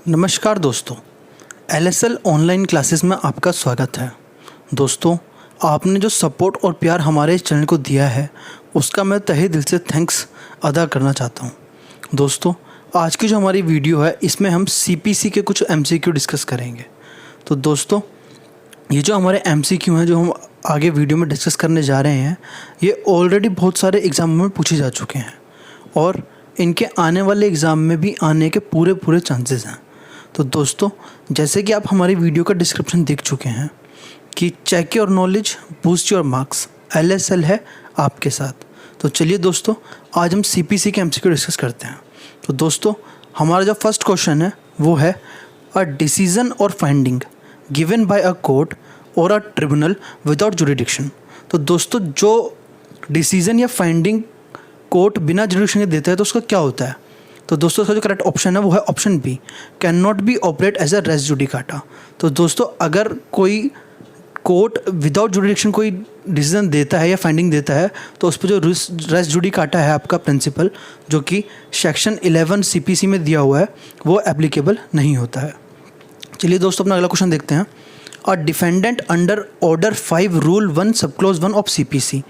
नमस्कार दोस्तों, LSL online classes में आपका स्वागत है। दोस्तों, आपने जो सपोर्ट और प्यार हमारे इस चैनल को दिया है उसका मैं तहे दिल से थैंक्स अदा करना चाहता हूं। दोस्तों, आज की जो हमारी वीडियो है इसमें हम सीपीसी के कुछ एमसीक्यू डिस्कस करेंगे। तो दोस्तों, ये जो हमारे एमसीक्यू हैं जो हम आगे वीडियो में डिस्कस करने जा रहे हैं, ये ऑलरेडी बहुत सारे एग्ज़ामों में पूछे जा चुके हैं और इनके आने वाले एग्ज़ाम में भी आने के पूरे चांसेस हैं। तो दोस्तों, जैसे कि आप हमारी वीडियो का डिस्क्रिप्शन देख चुके हैं कि check your knowledge boost your marks, LSL है आपके साथ। तो चलिए दोस्तों, आज हम सीपीसी के एमसीक्यू डिस्कस करते हैं। तो दोस्तों, हमारा जो फर्स्ट क्वेश्चन है वो है अ डिसीजन और finding given by a court और अ ट्रिब्यूनल विदाउट जुरिडिक्शन। तो दोस्तों, जो डिसीजन या फाइंडिंग कोर्ट बिना जुरिडिक्शन के देता है तो उसका क्या होता है? तो दोस्तों, इसका जो करेक्ट ऑप्शन है वो है option B, can not be operate as a res judicata. तो दोस्तों, अगर कोई कोर्ट विदाउट जुडिक्शन कोई डिसीजन देता है या फाइंडिंग देता है तो उस पर जो रेस जुडिकाटा है आपका प्रिंसिपल, जो कि सेक्शन 11 सीपीसी में दिया हुआ है, वो एप्लीकेबल नहीं होता है। चलिए दोस्तों, अपना अगला क्वेश्चन देखते हैं। A defendant under order 5 rule 1 sub clause 1 of CPC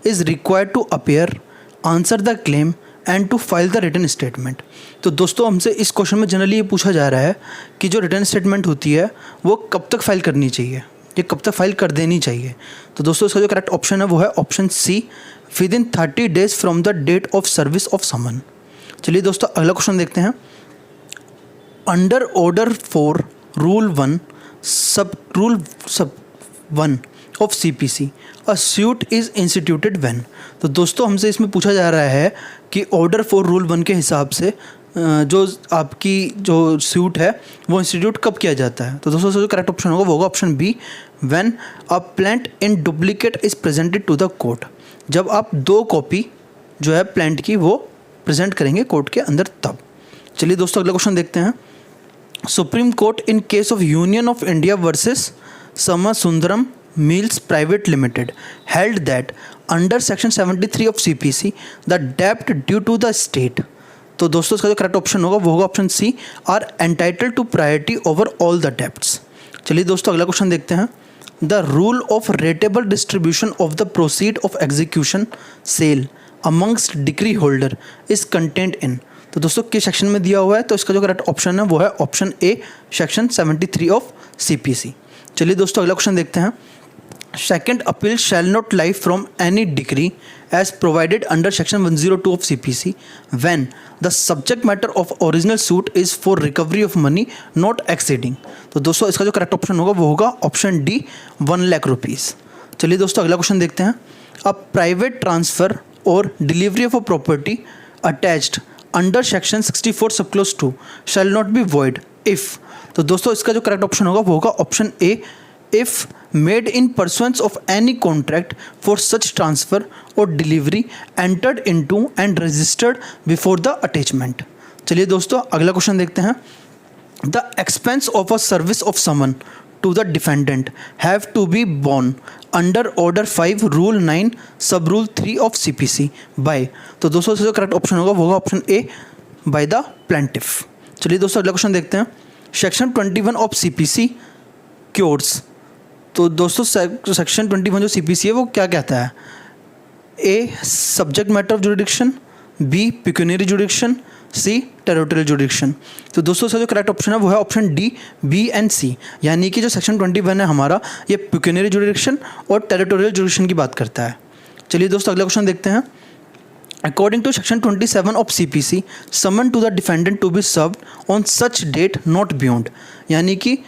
is required to appear, answer the claim and to file the written statement. तो दोस्तों, हमसे इस क्वेश्चन में जनरली ये पूछा जा रहा है कि जो रिटन स्टेटमेंट होती है वो कब तक फाइल करनी चाहिए, ये कब तक फाइल कर देनी चाहिए। तो दोस्तों, इसका जो करेक्ट ऑप्शन है वो है option C, within 30 days from the date of service of summon. चलिए दोस्तों, अगला क्वेश्चन देखते हैं। अंडर ऑर्डर 4 रूल 1 सब 1 of CPC a suit is instituted when. तो दोस्तों, हमसे इसमें पूछा जा रहा है कि ऑर्डर 4 रूल 1 के हिसाब से जो आपकी जो सूट है वो इंस्टीट्यूट कब किया जाता है। तो दोस्तों, जो करेक्ट ऑप्शन होगा वो होगा option B, when a plaint in duplicate is presented to the court. जब आप 2 कॉपी जो है प्लांट की वो प्रेजेंट करेंगे कोर्ट के अंदर तब। चलिए दोस्तों, अगला क्वेश्चन देखते हैं। Supreme Court in case of Union of India versus Samsundaram Mills Private Limited held that under section 73 of CPC the debt due to the state। तो दोस्तों, इसका जो करेक्ट ऑप्शन होगा वो होगा option C, are entitled to priority over all the debts. चलिए दोस्तों, अगला क्वेश्चन देखते हैं। The rule of rateable distribution of the proceed of execution sale amongst decree holder is content in. तो दोस्तों, किस सेक्शन में दिया हुआ है? तो इसका जो करेक्ट ऑप्शन है वो है option A, section 73 of CPC. चलिए दोस्तों, अगला क्वेश्चन देखते हैं। Second appeal shall not lie from any decree as provided under section 102 of CPC when the subject matter of original suit is for recovery of money not exceeding। तो दोस्तों, इसका जो correct option होगा वो होगा option D, 1 lakh rupees. चलिए दोस्तों, अगला क्वेश्चन देखते हैं। अ प्राइवेट ट्रांसफ़र और delivery of a property attached under section 64 सब close 2 shell not be void if. तो दोस्तों, इसका जो करेक्ट ऑप्शन होगा वो होगा option A, if made in pursuance of any contract for such transfer or delivery entered into and registered before the attachment। चलिए दोस्तों, अगला क्वेश्चन देखते हैं। The expense of a service of summon to the defendant have to be borne under order 5 rule 9 sub rule 3 of CPC by। तो दोस्तों, इसका जो correct option होगा वो होगा option A, by the plaintiff। चलिए दोस्तों, अगला क्वेश्चन देखते हैं। Section 21 of CPC cures. तो दोस्तों, सेक्शन 21 जो सीपीसी है वो क्या कहता है? A, subject matter of jurisdiction, B, pecuniary jurisdiction, C, territorial jurisdiction. तो दोस्तों, इसका जो करेक्ट ऑप्शन है वो है option D, B and C. यानी कि जो सेक्शन 21 है हमारा, ये पिक्यूनियरी जुरिडिक्शन और टेरिटोरियल जुरिडिक्शन की बात करता है। चलिए दोस्तों, अगला क्वेश्चन देखते हैं। According to section 27 of CPC, summon to the defendant to be served on such date not beyond। यानी कि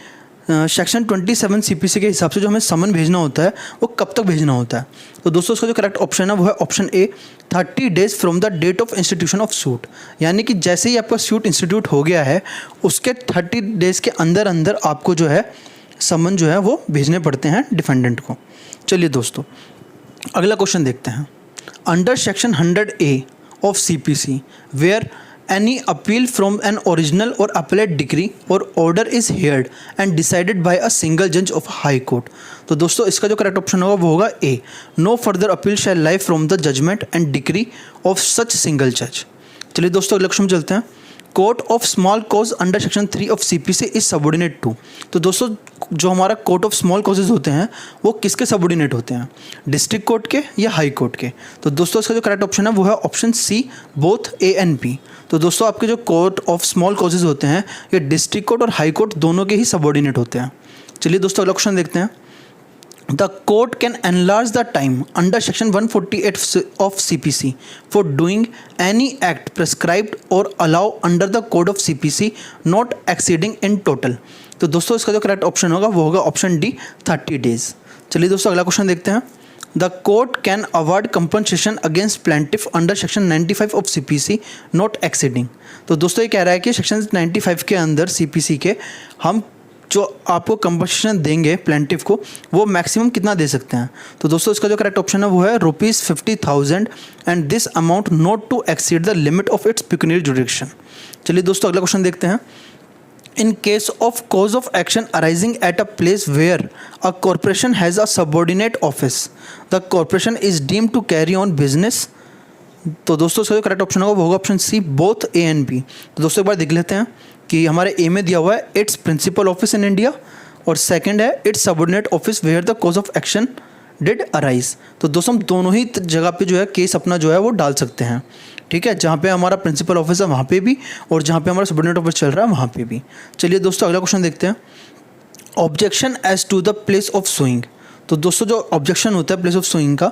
सेक्शन 27 सीपीसी के हिसाब से जो हमें समन भेजना होता है वो कब तक भेजना होता है? तो दोस्तों, इसका जो करेक्ट ऑप्शन है वो है option A, 30 days from the date of institution of suit. यानी कि जैसे ही आपका सूट इंस्टीट्यूट हो गया है उसके 30 days के अंदर अंदर आपको जो है समन जो है वो भेजने पड़ते हैं डिफेंडेंट को। चलिए दोस्तों, अगला क्वेश्चन देखते हैं। Under section 100A of CPC where any appeal from an original or appellate decree or order is heard and decided by a single judge of high court। तो दोस्तों, इसका जो करेक्ट ऑप्शन होगा वो होगा A, no further appeal shall lie from the judgement and decree of such single जज। चलिए दोस्तों, अगला क्वेश्चन चलते हैं। Court of small cause under section 3 of CPC is subordinate to. तो दोस्तों जो हमारा कोर्ट ऑफ स्मॉल कॉजेज होते हैं वो किसके सबऑर्डिनेट होते हैं, डिस्ट्रिक्ट कोर्ट के या हाई कोर्ट के। तो दोस्तों इसका जो करेक्ट ऑप्शन है वो है option C, both A and B. तो दोस्तों आपके जो कोर्ट ऑफ स्मॉल कॉजेज होते हैं ये डिस्ट्रिक्ट कोर्ट और हाई कोर्ट दोनों के ही सबऑर्डिनेट होते हैं। चलिए दोस्तों अगला क्वेश्चन देखते हैं। The court can enlarge the time under section 148 of CPC for doing any act prescribed or allow under the code of CPC not exceeding in total। तो दोस्तों इसका जो करेक्ट ऑप्शन होगा वो होगा ऑप्शन डी, 30 डेज। चलिए दोस्तों अगला क्वेश्चन देखते हैं। The court can award compensation against plaintiff under section 95 of CPC not exceeding। तो दोस्तों ये कह रहा है कि सेक्शन 95 के अंदर CPC के हम जो आपको कंपनसेशन देंगे प्लेंटिफ को वो मैक्सिमम कितना दे सकते हैं। तो दोस्तों इसका जो करेक्ट ऑप्शन है वो है ₹50,000 and this amount not to exceed the limit of its pecuniary jurisdiction. चलिए दोस्तों अगला क्वेश्चन देखते हैं। In case of cause of action arising at a place where a corporation has a subordinate office the corporation is deemed to carry on business. तो दोस्तों इसका जो correct option होगा वो होगा option C, both A and B. तो दोस्तों एक बार देख लेते हैं कि हमारे ए में दिया हुआ है its principal office in India और सेकंड है its subordinate office where the cause of action did arise. तो दोस्तों हम दोनों ही जगह पे जो है केस अपना जो है वो डाल सकते हैं, ठीक है, जहाँ पे हमारा प्रिंसिपल ऑफिस है वहाँ पे भी और जहाँ पे हमारा सबऑर्डिनेट ऑफिस चल रहा है वहाँ पे भी। चलिए दोस्तों अगला क्वेश्चन देखते हैं। Objection as to the place of suing. तो दोस्तों जो ऑब्जेक्शन होता है प्लेस ऑफ सुइंग का,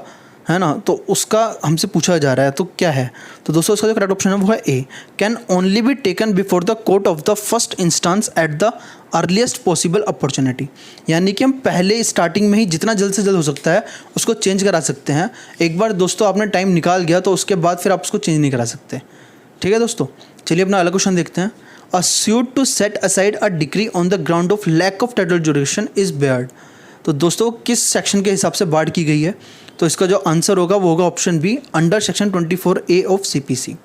है ना, तो उसका हमसे पूछा जा रहा है तो क्या है। तो दोस्तों इसका जो करेक्ट ऑप्शन है वो है A, can only be taken before the court of the first instance at the earliest possible opportunity. यानी कि हम पहले स्टार्टिंग में ही जितना जल्द से जल्द हो सकता है उसको चेंज करा सकते हैं। एक बार दोस्तों आपने टाइम निकाल गया तो उसके बाद फिर आप उसको चेंज नहीं करा सकते, ठीक है दोस्तों। चलिए अपना अगला क्वेश्चन देखते हैं। A suit to set aside a decree on the ground of lack of title jurisdiction is barred. तो दोस्तों किस सेक्शन के हिसाब से बाढ़ की गई है। तो इसका जो आंसर होगा वो होगा option B, under section 24A of CPC.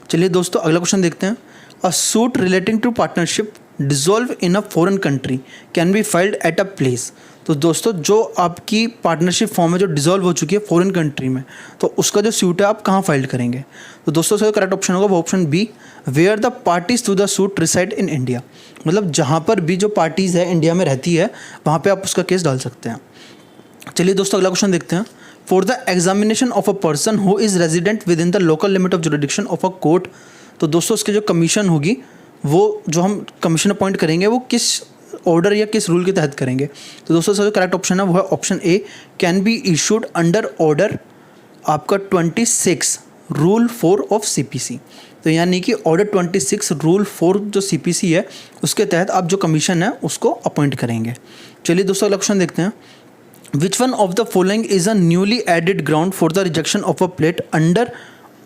चलिए दोस्तों अगला क्वेश्चन देखते हैं। A suit relating to partnership dissolved in a foreign country can be filed at a place. तो दोस्तों जो आपकी पार्टनरशिप फॉर्म है जो डिसॉल्व हो चुकी है फॉरेन कंट्री में, तो उसका जो सूट है आप कहाँ फाइल करेंगे। तो दोस्तों इसका करेक्ट ऑप्शन होगा वो option B, where the parties to the suit reside in India. मतलब जहाँ पर भी जो पार्टीज़ है इंडिया में रहती है वहाँ पर आप उसका केस डाल सकते हैं। चलिए दोस्तों अगला क्वेश्चन देखते हैं। For the examination of a person who is resident with in the local limit of jurisdiction of a court. तो दोस्तों उसकी जो कमीशन होगी वो जो हम कमीशन अपॉइंट करेंगे वो किस ऑर्डर या किस रूल के तहत करेंगे। तो दोस्तों इसका जो करेक्ट ऑप्शन है वो है option A, can be issued under order आपका 26 रूल 4 ऑफ सीपीसी। तो यानी कि ऑर्डर 26 रूल 4 जो सीपीसी है उसके तहत आप जो कमीशन है उसको अपॉइंट करेंगे। चलिए दोस्तों अगला क्वेश्चन देखते हैं। Which one of the following is a newly added ground for the rejection of a plate under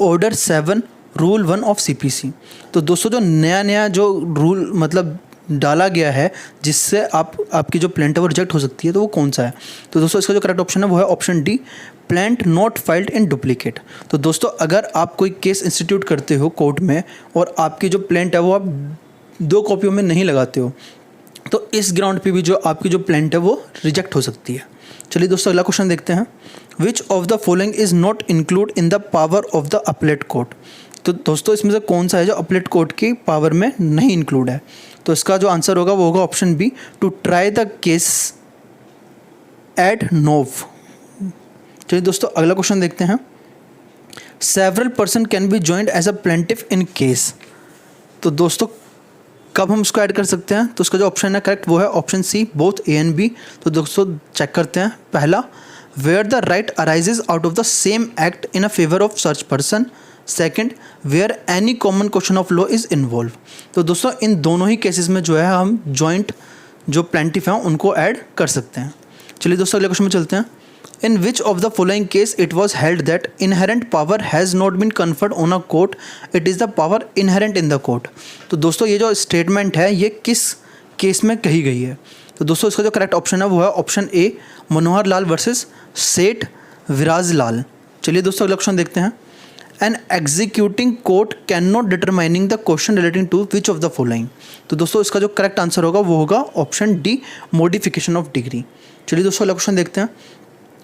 Order 7 Rule 1 of CPC। तो दोस्तों जो नया जो रूल मतलब डाला गया है जिससे आपकी जो प्लेंट है वो रिजेक्ट हो सकती है तो वो कौन सा है। तो दोस्तों इसका जो करेक्ट ऑप्शन है वो है option D, plaint not filed in duplicate. तो दोस्तों अगर आप कोई केस इंस्टीट्यूट करते हो कोर्ट में और आपकी जो प्लेंट है वो आप 2 कॉपियों में नहीं लगाते हो तो इस ग्राउंड पे भी जो आपकी जो प्लेंट है वो रिजेक्ट हो सकती है। चलिए दोस्तों अगला क्वेश्चन देखते हैं। Which of the following is not include in the power of the अपलेट कोर्ट। तो दोस्तों इसमें से कौन सा है जो अपलेट कोर्ट की पावर में नहीं इंक्लूड है। तो इसका जो आंसर होगा वो होगा option B, to try the case ad novo. चलिए दोस्तों अगला क्वेश्चन देखते हैं। Several person can be joined as a plaintiff in case. तो दोस्तों कब हम उसको ऐड कर सकते हैं। तो उसका जो ऑप्शन है करेक्ट वो है option C, both A and B. तो दोस्तों चेक करते हैं। पहला, where the right arises out of the same act in a favour of सर्च person. Second, where any common question of law is involve. तो दोस्तों इन दोनों ही केसेस में जो है हम जॉइंट जो प्लेंटिफ हैं उनको ऐड कर सकते हैं। चलिए दोस्तों अगले क्वेश्चन में चलते हैं। In which of the following case it was held that inherent power has not been conferred on a court, it is the power inherent in the court। तो दोस्तों ये जो स्टेटमेंट है ये किस केस में कही गई है। तो दोस्तों इसका जो करेक्ट ऑप्शन है वो है ऑप्शन ए, मनोहर लाल वर्सेस सेठ विराज लाल। चलिए दोस्तों अगला क्वेश्चन देखते हैं। An executing court can not determining the question relating to which of the following. तो दोस्तों इसका जो करेक्ट आंसर होगा वो होगा option D, modification of decree. चलिए दोस्तों अगला क्वेश्चन देखते हैं।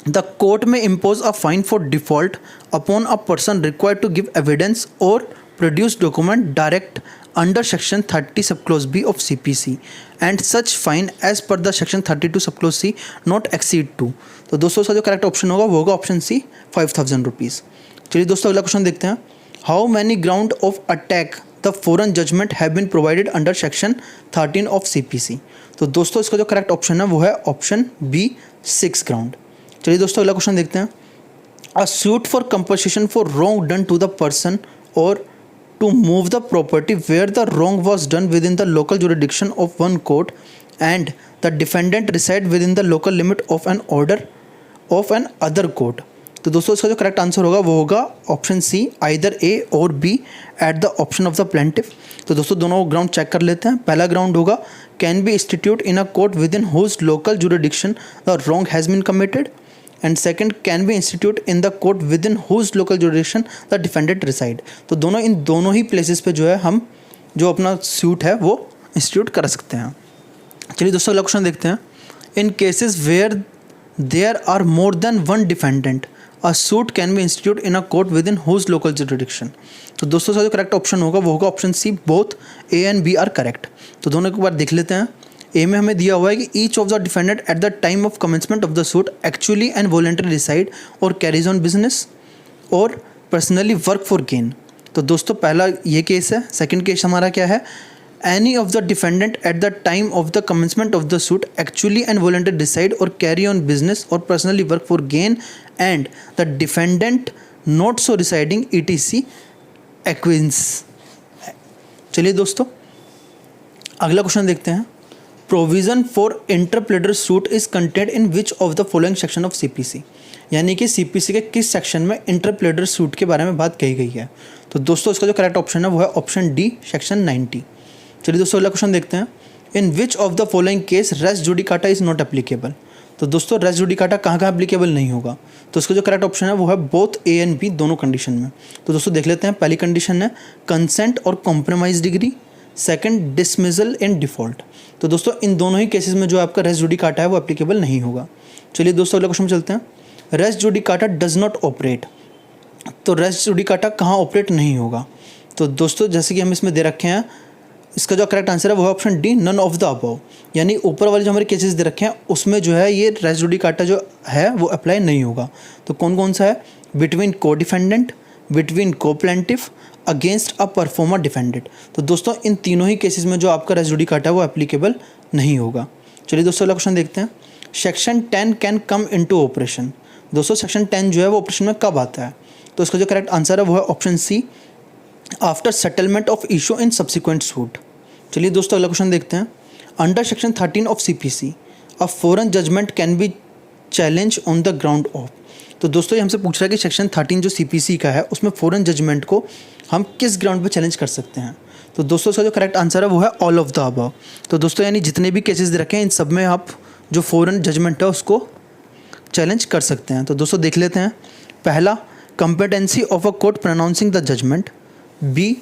The court may impose a fine for default upon a person required to give evidence or produce document direct under section 30 subclause B of CPC and such fine as per the section 32 subclause C not exceed to। तो दोस्तों इसका जो correct option होगा वो होगा option सी 5000 rupees. चलिए दोस्तों अगला क्वेश्चन देखते हैं। How many ground of attack the foreign judgment have been provided under section 13 of CPC। तो दोस्तों इसका जो करेक्ट ऑप्शन है वो है ऑप्शन बी 6 ग्राउंड। चलिए दोस्तों अगला क्वेश्चन देखते हैं। A suit for compensation for wrong done to the person or to move the property where the wrong was done within the local jurisdiction of one court and the defendant reside within the local limit of an order of an other court। तो दोस्तों इसका जो correct answer होगा वो होगा option C either A or B at the option of the plaintiff. तो दोस्तों दोनों ग्राउंड चेक कर लेते हैं। पहला ग्राउंड होगा can be institute in a court within whose local jurisdiction the wrong has been committed and second can be institute in the court within whose local jurisdiction the defendant reside. तो इन दोनों ही places पे जो है हम जो अपना suit है वो इंस्टीट्यूट कर सकते हैं। चलिए दोस्तों अगला क्वेश्चन देखते हैं। In cases where there are more than one defendant a suit can be institute in a court within whose local jurisdiction. तो दोस्तों जो करेक्ट ऑप्शन होगा वो होगा option C both A and B are correct. तो दोनों एक बार देख लेते हैं। ए में हमें दिया हुआ है कि each of the defendant at the time of commencement of the suit actually and voluntary reside or carries on business और पर्सनली वर्क फॉर गेन। तो दोस्तों पहला ये केस है। सेकंड केस हमारा क्या है, any of the defendant at the time of the commencement of the suit actually and voluntary decide और कैरी ऑन बिजनेस और personally work for gain and the defendant not so residing ETC acquiesce. चलिए दोस्तों अगला question देखते हैं। Provision for interpleader suit is content in which of the following section of CPC। यानी कि CPC के किस सेक्शन में इंटरप्लेटर सूट के बारे में बात कही गई है। तो दोस्तों इसका जो करेक्ट ऑप्शन है वो है ऑप्शन डी सेक्शन 90। चलिए दोस्तों अगला क्वेश्चन देखते हैं। In which of the following case res judicata is not applicable. तो दोस्तों रेस जुडिकाटा कहाँ एप्लीकेबल नहीं होगा। तो इसका जो करेक्ट ऑप्शन है वो है बोथ ए एंड बी दोनों कंडीशन में। तो दोस्तों देख लेते हैं। पहली कंडीशन है कंसेंट और कॉम्प्रोमाइज डिग्री, सेकंड डिसमिसल इन डिफ़ॉल्ट। तो दोस्तों इन दोनों ही केसेस में जो आपका रेस जुडिकाटा है वो एप्लीकेबल नहीं होगा। चलिए दोस्तों अगला क्वेश्चन चलते हैं। Res judicata does not operate. तो रेस जुडिकाटा कहाँ ऑपरेट नहीं होगा। तो दोस्तों जैसे कि हम इसमें दे रखे हैं, इसका जो करेक्ट आंसर है वो है option D none of the above. यानी ऊपर वाले जो हमारे केसेस दे रखे हैं उसमें जो है ये रेस जुडिकाटा जो है वो अप्लाई नहीं होगा। तो कौन कौन सा है, बिटवीन को डिफेंडेंट, बिटवीन को plaintiff, against a performer defendant. तो दोस्तों इन तीनों ही केसेस में जो आपका रेस जुडिकाटा है वो एप्लीकेबल नहीं होगा। चलिए दोस्तों अगला क्वेश्चन देखते हैं। Section 10 can come into operation. दोस्तों सेक्शन 10 जो है वो ऑपरेशन में कब आता है। तो इसका जो करेक्ट आंसर है वो है option C after settlement of issue in subsequent suit. चलिए दोस्तों अगला क्वेश्चन देखते हैं। Under section 13 of CPC a foreign judgment can be challenge on the ground of. तो दोस्तों ये हमसे पूछ रहा है कि सेक्शन 13 जो CPC का है उसमें फॉरेन जजमेंट को हम किस ग्राउंड पे चैलेंज कर सकते हैं। तो दोस्तों इसका जो करेक्ट आंसर है वो है ऑल ऑफ द अबव। तो दोस्तों यानी जितने भी केसेस दे रखे हैं इन सब में आप जो फॉरेन जजमेंट है उसको चैलेंज कर सकते हैं। तो दोस्तों देख लेते हैं। पहला competency of a court pronouncing the judgment, B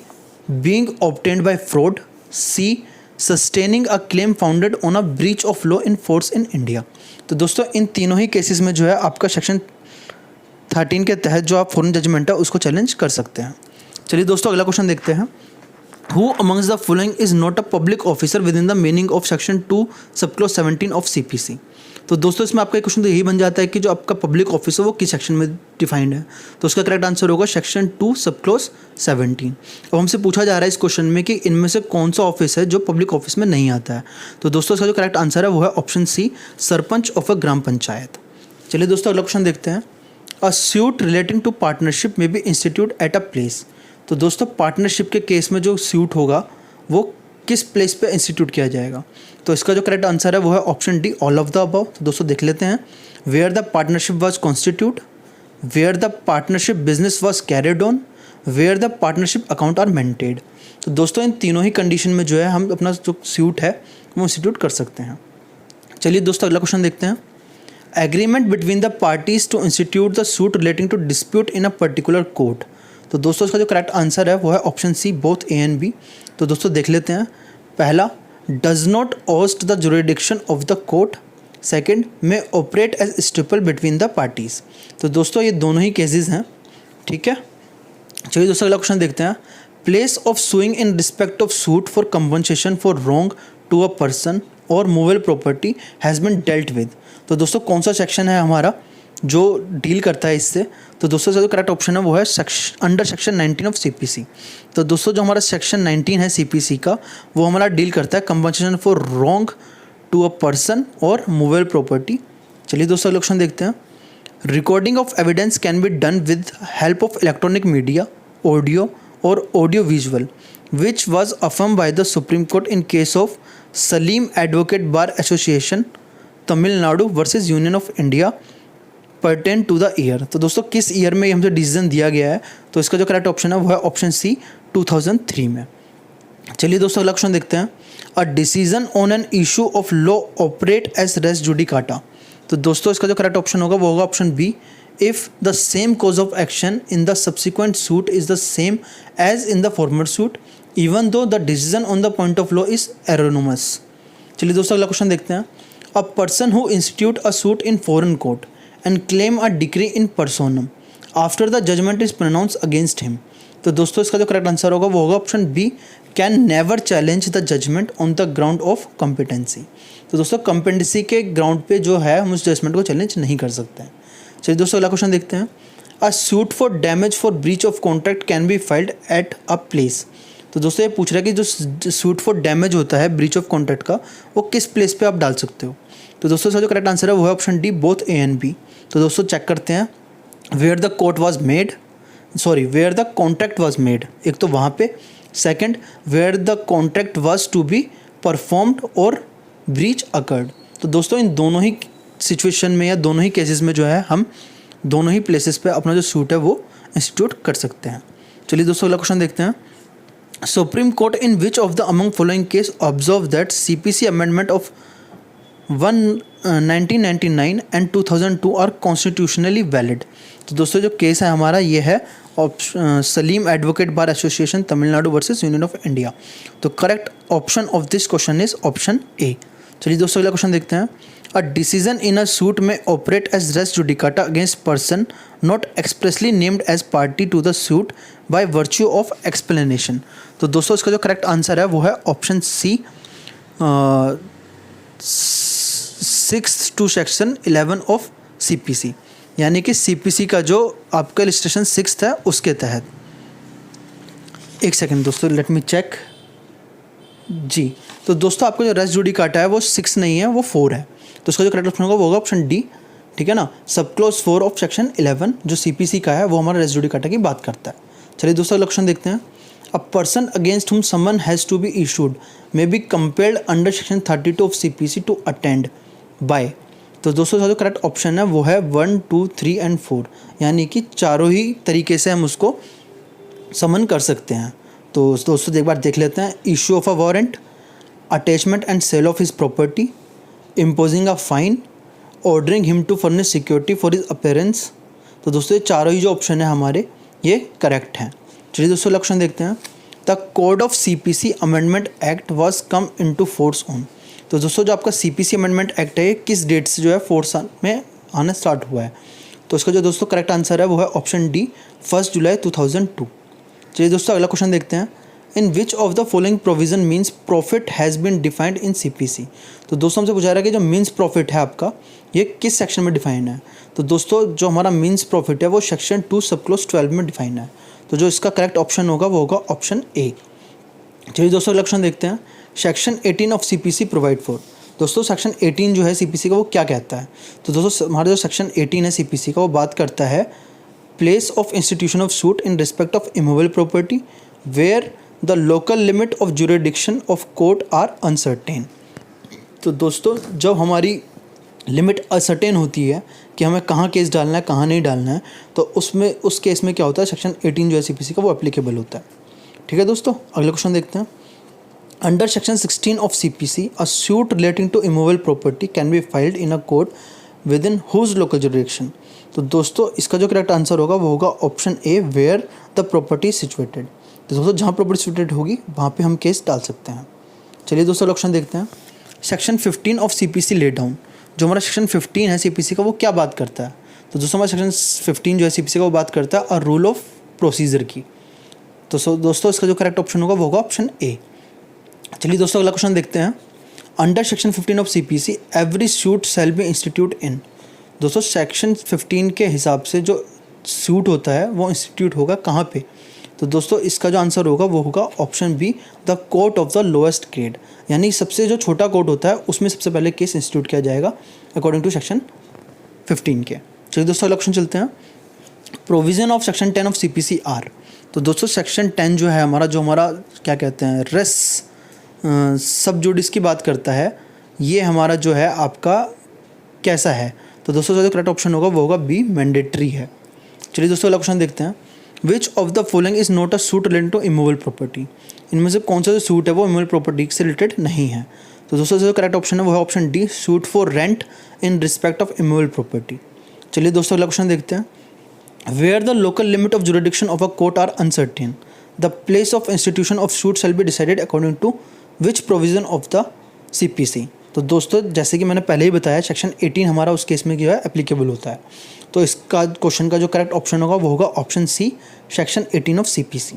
being obtained by fraud, C sustaining a claim founded on a breach of law in force in India. तो दोस्तों इन तीनों ही केसेस में जो है आपका सेक्शन 13 के तहत जो आप फॉरेन जजमेंट है उसको चैलेंज कर सकते हैं। चलिए दोस्तों अगला क्वेश्चन देखते हैं। Who amongst the following is not a public officer with in the meaning of section 2 subclause 17 of CPC। तो दोस्तों इसमें आपका एक क्वेश्चन तो यही बन जाता है कि जो आपका पब्लिक ऑफिस है वो किस सेक्शन में डिफाइंड है। तो उसका करेक्ट आंसर होगा सेक्शन 2 सबक्लॉज 17। अब हमसे पूछा जा रहा है इस क्वेश्चन में कि इनमें से कौन सा ऑफिस है जो पब्लिक ऑफिस में नहीं आता है। तो दोस्तों इसका जो करेक्ट आंसर है वो है option C sarpanch of a gram panchayat. चलिए दोस्तों अगला क्वेश्चन देखते हैं। A suit relating to partnership may be institute at a place. तो दोस्तों पार्टनरशिप के केस में जो सूट होगा वो किस प्लेस पे इंस्टीट्यूट किया जाएगा। तो इसका जो करेक्ट आंसर है वो है option D all of the above. तो दोस्तों देख लेते हैं। Where the partnership was constitute, where the partnership business was carried on, where the partnership account are maintained. तो दोस्तों इन तीनों ही कंडीशन में जो है हम अपना जो सूट है वो इंस्टीट्यूट कर सकते हैं। चलिए दोस्तों अगला क्वेश्चन देखते हैं। Agreement between the parties to institute the suit relating to dispute in a particular court. तो दोस्तों इसका जो करेक्ट आंसर है वो है option C both A and B. तो दोस्तों देख लेते हैं। पहला does not oust the jurisdiction of the court, second may operate as estoppel between the parties. तो दोस्तों ये दोनों ही केसेस हैं, ठीक है। चलिए दोस्तों अगला क्वेश्चन देखते हैं। Place of suing in respect of suit for compensation for wrong to a person और movable property has been dealt with. तो दोस्तों कौन सा सेक्शन है हमारा जो डील करता है इससे? तो दोस्तों जो करेक्ट ऑप्शन है वो है अंडर सेक्शन 19 ऑफ सीपीसी। तो दोस्तों जो हमारा सेक्शन 19 है सीपीसी का वो हमारा डील करता है compensation for wrong to a person और मूवेबल प्रॉपर्टी। चलिए दोस्तों ऑप्शन देखते हैं। Recording of evidence can be done with help of electronic media, audio और audio visual which was affirm by the Supreme Court in case of Salem Advocate Bar Association Tamil Nadu versus Union of India pertain to the year. तो दोस्तों किस year में हमसे decision दिया गया है? तो इसका जो करेक्ट ऑप्शन है वो है ऑप्शन सी 2003 में। चलिए दोस्तों अगला क्वेश्चन देखते हैं। A decision on an issue of law operate as res judicata. तो दोस्तों इसका जो करेक्ट ऑप्शन होगा वो होगा option B. If the same cause of action in the subsequent suit is the same as in the former suit even though the decision on the point of law is erroneous. चलिए दोस्तों अगला question देखते हैं। A person who institute a suit in foreign court and claim a decree in personam after the judgment is pronounce against him. तो दोस्तों इसका जो correct answer होगा वो होगा option B. Can never challenge the judgment on the ground of competency. तो दोस्तों competency के ग्राउंड पे जो है हम उस जजमेंट को चैलेंज नहीं कर सकते हैं। चलिए दोस्तों अगला क्वेश्चन देखते हैं। A suit for damage for breach of contract can be filed at a place. तो दोस्तों ये पूछ रहा है कि जो सूट फॉर डैमेज होता है ब्रीच ऑफ कॉन्ट्रैक्ट का वो किस प्लेस पे आप डाल सकते हो? तो दोस्तों इसका जो करेक्ट आंसर है वो है option D both A and B. तो दोस्तों चेक करते हैं। Where the court was made, sorry where the contract was made, एक तो वहाँ पे। Second where the contract was to be performed or breach occurred. तो दोस्तों इन दोनों ही सिचुएशन में या दोनों ही केसेस में जो है हम दोनों ही प्लेसेस पे अपना जो सूट है वो इंस्टीट्यूट कर सकते हैं। चलिए दोस्तों अगला क्वेश्चन देखते हैं। Supreme Court in which of the among following case observe that CPC amendment of 1999 and 2002 are constitutionally valid. तो दोस्तों जो केस है हमारा ये है Salem Advocate Bar Association Tamil Nadu versus Union of India. तो correct option of this question is option A. चलिए दोस्तों अगला क्वेश्चन देखते हैं। A decision in a suit may operate as res judicata against person not expressly named as party to the suit by virtue of explanation. तो दोस्तों इसका जो correct answer है वो है option C 6 to section 11 of CPC, यानी कि CPC का जो आपका रजिस्ट्रेशन 6 है उसके तहत। एक सेकंड दोस्तों लेट मी चेक। जी तो दोस्तों आपका जो रेस जुडिकाटा है वो 6 नहीं है वो 4 है। तो उसका जो करेक्ट ऑप्शन होगा वो होगा ऑप्शन डी। ठीक है ना, सब क्लोज 4 ऑफ सेक्शन 11 जो सीपीसी का है वो हमारा रेस जुडिकाटा की बात करता है। चलिए दोस्तों अगला क्वेश्चन देखते हैं। A person against whom someone has to be issued may be compelled under section 32 of CPC to attend by. तो दोस्तों जो करेक्ट ऑप्शन है वो है 1, 2, 3 एंड 4, यानी कि चारों ही तरीके से हम उसको समन कर सकते हैं। तो दोस्तों एक बार देख लेते हैं। Issue of a warrant, attachment and sale of his property, imposing a fine, ordering him to furnish security for his appearance. तो दोस्तों ये चारों ही जो ऑप्शन है हमारे ये करेक्ट हैं। चलिए दोस्तों ऑप्शन देखते हैं। The code of CPC amendment act was come into force on. तो दोस्तों जो आपका सीपीसी अमेंडमेंट एक्ट है किस डेट से जो है फोर्स में आना स्टार्ट हुआ है? तो इसका जो दोस्तों करेक्ट आंसर है वो है ऑप्शन डी 1 जुलाई 2002। चलिए दोस्तों अगला क्वेश्चन देखते हैं। In which of the following provision mesne profit has been defined in CPC. तो दोस्तों हमसे पूछा रहा है कि जो मीन्स प्रॉफिट है आपका ये किस सेक्शन में डिफाइंड है? तो दोस्तों जो हमारा मीन्स प्रॉफिट है वो सेक्शन 2 सब क्लोज 12 में डिफाइंड है। तो जो इसका करेक्ट ऑप्शन होगा वो होगा ऑप्शन ए। चलिए दोस्तों अगला क्वेश्चन देखते हैं। Section 18 of CPC provide for. दोस्तों सेक्शन 18 जो है सीपीसी का वो क्या कहता है? तो दोस्तों हमारा जो सेक्शन 18 है सीपीसी का वो बात करता है place of institution of suit in respect of immovable property where the local limit of jurisdiction of court are uncertain. तो दोस्तों जब हमारी लिमिट अनसर्टेन होती है कि हमें कहाँ केस डालना है कहाँ नहीं डालना है, तो उसमें उस केस में क्या होता है सेक्शन 18 जो है सीपीसी का वो एप्लीकेबल होता है। ठीक है दोस्तों अगला क्वेश्चन देखते हैं। Under section 16 of CPC a suit relating to immovable property can be filed in a court within whose local jurisdiction. तो दोस्तों इसका जो करेक्ट आंसर होगा वो होगा option A where the property is situated. तो दोस्तों जहाँ प्रॉपर्टी सिचुएटेड होगी वहाँ पे हम केस डाल सकते हैं। चलिए दोस्तों ऑप्शन देखते हैं। Section 15 of CPC lay down. जो हमारा सेक्शन 15 है सीपीसी का वो क्या बात करता है? तो दोस्तों हमारा सेक्शन 15 जो है सीपीसी का वो बात करता है और रूल ऑफ प्रोसीजर की। तो दोस्तों इसका जो करेक्ट ऑप्शन होगा वो होगा ऑप्शन ए। चलिए दोस्तों अगला क्वेश्चन देखते हैं। Under section 15 of CPC every suit shall B institute इन। दोस्तों सेक्शन 15 के हिसाब से जो सूट होता है वो इंस्टीट्यूट होगा कहाँ पे? तो दोस्तों इसका जो आंसर होगा वो होगा option B, the court of the lowest grade, यानी सबसे जो छोटा कोर्ट होता है उसमें सबसे पहले केस इंस्टीट्यूट किया जाएगा अकॉर्डिंग टू सेक्शन 15 के। चलिए दोस्तों अगला क्वेश्चन चलते हैं। Provision of section 10 of CPC are. तो दोस्तों सेक्शन 10 जो है हमारा, जो हमारा क्या कहते हैं रेस सब जुडिस की बात करता है, ये हमारा जो है आपका कैसा है? तो दोस्तों जो करेक्ट ऑप्शन होगा वो होगा बी, मैंडेटरी है। चलिए दोस्तों अगला क्वेश्चन देखते हैं। Which of the following is not a suit related to immovable property. इनमें से कौन सा जो सूट है वो इमूवेबल प्रॉपर्टी से रिलेटेड नहीं है? तो दोस्तों जो करेक्ट ऑप्शन है वो है option D, suit for rent in respect of immovable property. चलिए दोस्तों अगला क्वेश्चन देखते हैं। Where the local limit of jurisdiction of a court are uncertain, the place of institution of suit shall be decided according to which provision of the CPC। तो दोस्तों जैसे कि मैंने पहले ही बताया सेक्शन 18 हमारा उस केस में जो है एप्लीकेबल होता है। तो इसका क्वेश्चन का जो करेक्ट ऑप्शन होगा वो होगा option C, section 18 of CPC।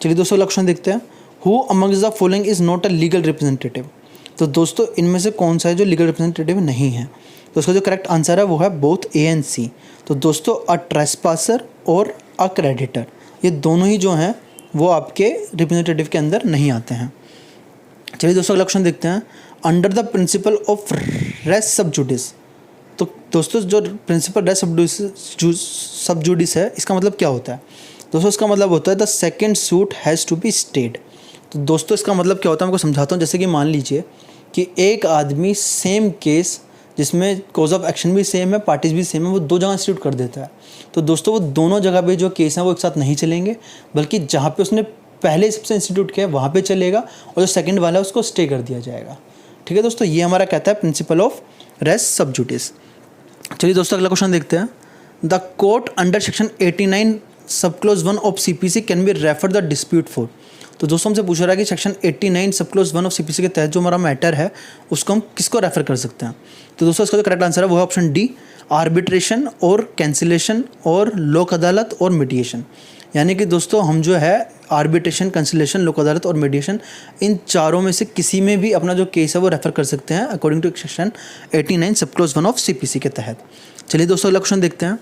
चलिए दोस्तों क्वेश्चन देखते हैं। Who amongst the following is not a legal representative. तो दोस्तों इनमें से कौन सा है जो लीगल रिप्रेजेंटेटिव नहीं है? तो उसका जो करेक्ट आंसर है वो है बोथ ए एंड सी। तो दोस्तों अ ट्रेसपासर और अ क्रेडिटर, ये दोनों ही जो हैं वो आपके रिप्रेजेंटेटिव के अंदर नहीं आते हैं। चलिए दोस्तों अगला क्वेश्चन देखते हैं। Under the principle of res sub judice. तो दोस्तों जो प्रिंसिपल रेस सब जुडिस है इसका मतलब क्या होता है? दोस्तों इसका मतलब होता है the second suit has to be stayed. तो दोस्तों इसका मतलब क्या होता है, मैं आपको समझाता हूँ। जैसे कि मान लीजिए कि एक आदमी सेम केस जिसमें कॉज ऑफ एक्शन भी सेम है, पार्टीज भी सेम है, वो दो जगह इंस्टीट्यूट कर देता है। तो दोस्तों वो दोनों जगह पे जो केस हैं वो एक साथ नहीं चलेंगे, बल्कि जहाँ पे उसने पहले सबसे इंस्टीट्यूट किया है वहाँ पे चलेगा और जो सेकंड वाला है उसको स्टे कर दिया जाएगा। ठीक है दोस्तों, ये हमारा कहता है प्रिंसिपल ऑफ रेस सब जुडिस। चलिए दोस्तों अगला क्वेश्चन देखते हैं। द कोर्ट अंडर सेक्शन 89 सब close 1 of CPC can be refer the dispute for. तो दोस्तों हमसे पूछ रहा है कि सेक्शन 89 सब क्लोज 1 ऑफ CPC के तहत जो हमारा मैटर है उसको हम किसको रेफर कर सकते हैं? तो दोस्तों इसका जो करेक्ट आंसर है वो है ऑप्शन डी, आर्बिट्रेशन और कैंसिलेशन और लोक अदालत और मीडिएशन। यानी कि दोस्तों हम जो है आर्बिट्रेशन, कैंसिलेशन, लोक अदालत और मीडिएशन, इन चारों में से किसी में भी अपना जो केस है वो रेफर कर सकते हैं अकॉर्डिंग टू सेक्शन 89 सब क्लोज 1 ऑफ CPC के तहत। चलिए दोस्तों अगला क्वेश्चन देखते हैं।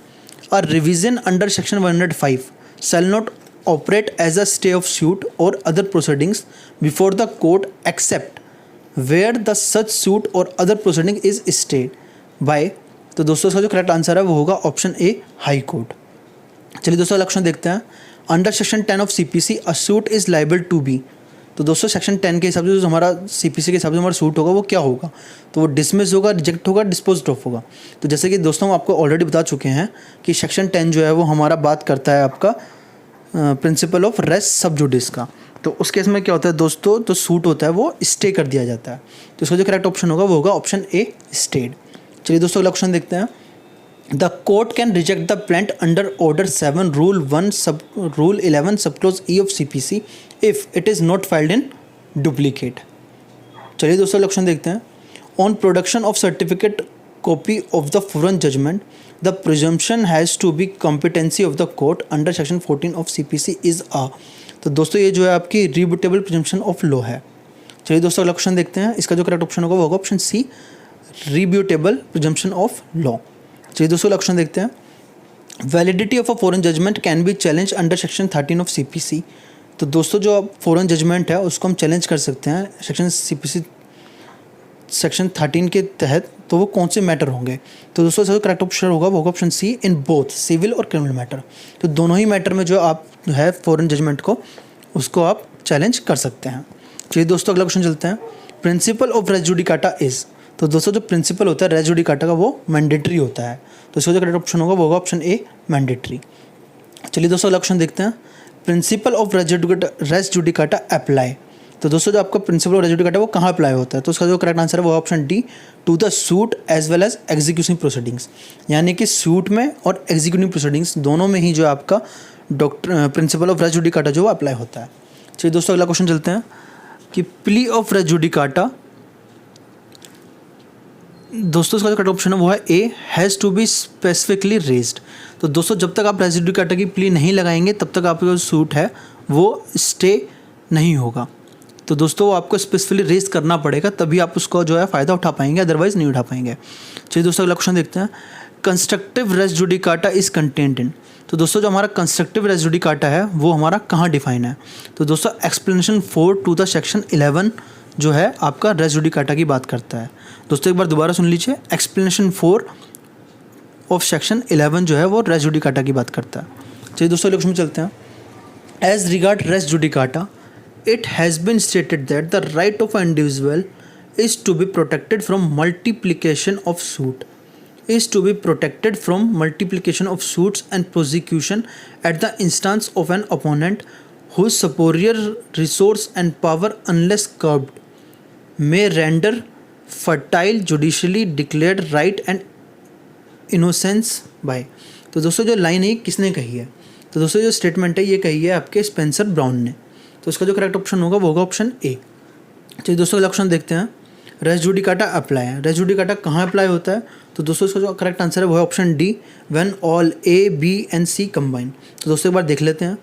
A revision under section 105 shall not operate as a stay of suit और other proceedings before the court except where the such suit और other proceeding is stayed by. तो दोस्तों इसका जो करेक्ट आंसर है वो होगा ऑप्शन ए, हाई कोर्ट। चलिए दोस्तों लक्षण देखते हैं। Under section 10 of CPC a suit is liable to be. तो दोस्तों सेक्शन 10 के हिसाब से जो हमारा CPC के हिसाब से हमारा सूट होगा वो क्या होगा? तो वो डिसमिस होगा, रिजेक्ट होगा, डिस्पोज्ड ऑफ होगा। तो जैसे कि दोस्तों हम आपको ऑलरेडी बता चुके हैं कि सेक्शन 10 जो है वो हमारा बात करता है आपका प्रिंसिपल ऑफ रेस सब जुडिस का। तो उस केस में क्या होता है दोस्तों, जो सूट होता है वो स्टे कर दिया जाता है। तो इसका जो करेक्ट ऑप्शन होगा वो होगा ऑप्शन ए, स्टेड। चलिए दोस्तों अगला क्वेश्चन देखते हैं। The court can reject the plaint under order 7 rule 11 sub clause E of CPC if it is not filed in duplicate. चलिए दोस्तों क्वेश्चन देखते हैं। On production of certificate copy of the foreign judgment the presumption has to be competency of the court under section 14 of CPC is ah. तो दोस्तों ये जो है आपकी रिब्यूटेबल प्रिजम्पशन ऑफ लॉ है। चलिए दोस्तों अगला क्वेश्चन देखते हैं। इसका जो करेक्ट ऑप्शन होगा वो होगा option C, rebuttable presumption of law. चलिए दोस्तों अगला क्वेश्चन देखते हैं। Validity of a foreign judgment can be challenge under section 13 of CPC। तो दोस्तों जो फॉरेन जजमेंट है उसको हम चैलेंज कर सकते हैं सेक्शन CPC सेक्शन 13 के तहत। तो वो कौन से मैटर होंगे? तो दोस्तों जो करेक्ट ऑप्शन होगा वो होगा option C, in both civil और क्रिमिनल मैटर। तो दोनों ही मैटर में जो आप है फॉरेन जजमेंट को उसको आप चैलेंज कर सकते हैं। चलिए दोस्तों अगला क्वेश्चन चलते हैं। Principle of res judicata is. तो दोस्तों जो प्रिंसिपल होता है रेस जुडिकाटा का वो मैंडेटरी होता है। तो इसका जो करेक्ट ऑप्शन होगा वो होगा ऑप्शन ए, मैंडेटरी। चलिए दोस्तों अगला क्वेश्चन देखते हैं। Principle of res judicata apply. तो दोस्तों जो आपका प्रिंसिपल ऑफ रेस जुडिकाटा वो कहाँ अप्लाई होता है? तो उसका जो करेक्ट आंसर है वो option D, to the suit as well as executive proceedings. यानी कि सूट में और एग्जीक्यूटिव प्रोसीडिंग्स दोनों में ही जो आपका प्रिंसिपल ऑफ रेस जुडिकाटा जो अप्लाई होता है। चलिए दोस्तों अगला क्वेश्चन चलते हैं कि प्ली ऑफ रेस जुडिकाटा। दोस्तों इसका जो करेक्ट ऑप्शन है वो है A, has to be specifically raised. तो दोस्तों जब तक आप रेस जुडिकाटा की प्ली नहीं लगाएंगे तब तक आपका जो सूट है वो स्टे नहीं होगा। तो दोस्तों आपको स्पेसिफिकली रेस करना पड़ेगा, तभी आप उसको जो है फ़ायदा उठा पाएंगे, अदरवाइज़ नहीं उठा पाएंगे। चलिए दोस्तों अगला क्वेश्चन देखते हैं। Constructive res judicata is contained in. तो दोस्तों जो हमारा कंस्ट्रक्टिव रेस जुडिकाटा है वो हमारा कहाँ डिफाइन है? तो दोस्तों एक्सप्लेनेशन 4 टू द सेक्शन 11 जो है आपका रेस जुडिकाटा की बात करता है। दोस्तों एक बार दोबारा सुन लीजिए, एक्सप्लेनेशन 4 ऑफ सेक्शन 11 जो है वो रेस जुडिकाटा की बात करता है। चलिए दोस्तों क्वेश्चन में चलते हैं। As regard res judicata, it has been stated that the right of an individual is to be protected from multiplication of suits and prosecution at the instance of an opponent whose superior resource and power, unless curbed, may render fertile judicially declared right and innocence by। तो दोस्तों जो line है किसने कही है? तो दोस्तों जो स्टेटमेंट है ये कही है आपके स्पेंसर ब्राउन ने। तो इसका जो करेक्ट ऑप्शन होगा वो होगा ऑप्शन ए। चलिए दोस्तों अगला क्वेश्चन देखते हैं। रेस जुडिकाटा अप्लाई है, रेस जुडिकाटा कहाँ अप्लाई होता है? तो दोस्तों इसका जो करेक्ट आंसर है वो है option D, when all A B and C combine. तो दोस्तों एक बार देख लेते हैं।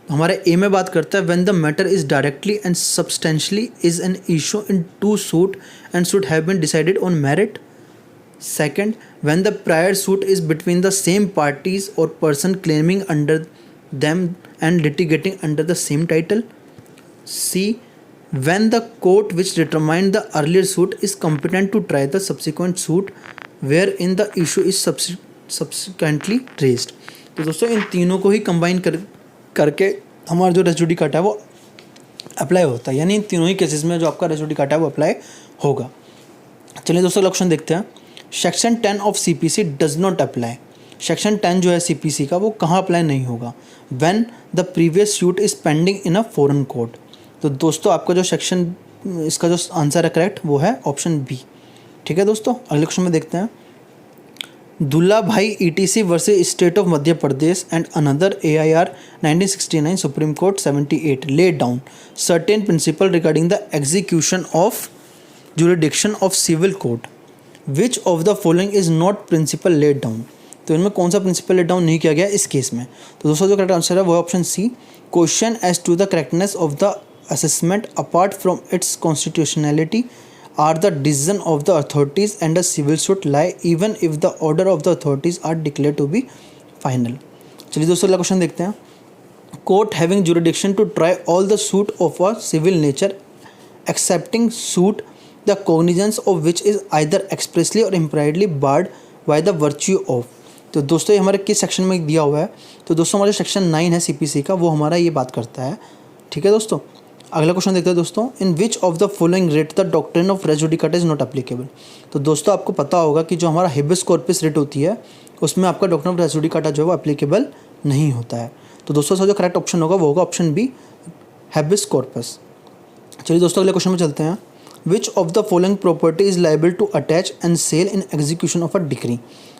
हमारे ए में बात करता है when the matter is directly and substantially is an issue in two suit and should have been decided on merit. Second, when the prior suit is between the same parties और person claiming under them and litigating under the same title. C, when the court which determined the earlier suit is competent to try the subsequent suit wherein the issue is subsequently raised। तो दोस्तों इन तीनों को ही combine करके हमारा जो race judicata है वो apply होता है, यानी इन तीनों ही केसेस में जो आपका रेस जुडिकाटा है वो अप्लाई होगा। चलिए दोस्तों क्वेश्चन देखते हैं। Section 10 of CPC does not apply. Section 10 जो है CPC का वो कहाँ अप्लाई नहीं होगा? When the previous suit is pending in a foreign court. तो दोस्तों आपका जो सेक्शन, इसका जो आंसर है करेक्ट वो है ऑप्शन बी। ठीक है दोस्तों अगले क्वेश्चन में देखते हैं। दुल्ला भाई ETC versus state of Madhya Pradesh and another AIR 1969 supreme court 78 laid down certain principle regarding the execution of jurisdiction of civil court. Which of the following is not principle laid down? तो इनमें कौन सा principal let down नहीं किया गया इस case में? तो दोस्तों जो करेक्ट आंसर है वो है option C, question as to the correctness of the assessment apart from its constitutionality or the decision of the authorities and the civil suit lie even if the order of the authorities are declare to be final. चलिए दोस्तों अगला question देखते हैं। Court having jurisdiction to try all the suit of a civil nature excepting suit the cognizance of which is either expressly और impliedly barred by the virtue of. तो दोस्तों ये हमारे किस सेक्शन में दिया हुआ है? तो दोस्तों हमारा सेक्शन 9 है CPC का, वो हमारा ये बात करता है। ठीक है दोस्तों अगला क्वेश्चन देखते हैं दोस्तों। In which of the following rate the doctrine of res judicata is not applicable. तो दोस्तों आपको पता होगा कि जो हमारा हेबियस कॉर्पस रेट होती है उसमें आपका डॉक्ट्रिन ऑफ रेस जुडिकाटा जो है वो एप्लीकेबल नहीं होता है। तो दोस्तों जो करेक्ट ऑप्शन होगा वो होगा ऑप्शन बी, हेबियस कॉर्पस। चलिए दोस्तों अगले क्वेश्चन में चलते हैं। Which of the following property is liable to attach and sale in execution of a decree.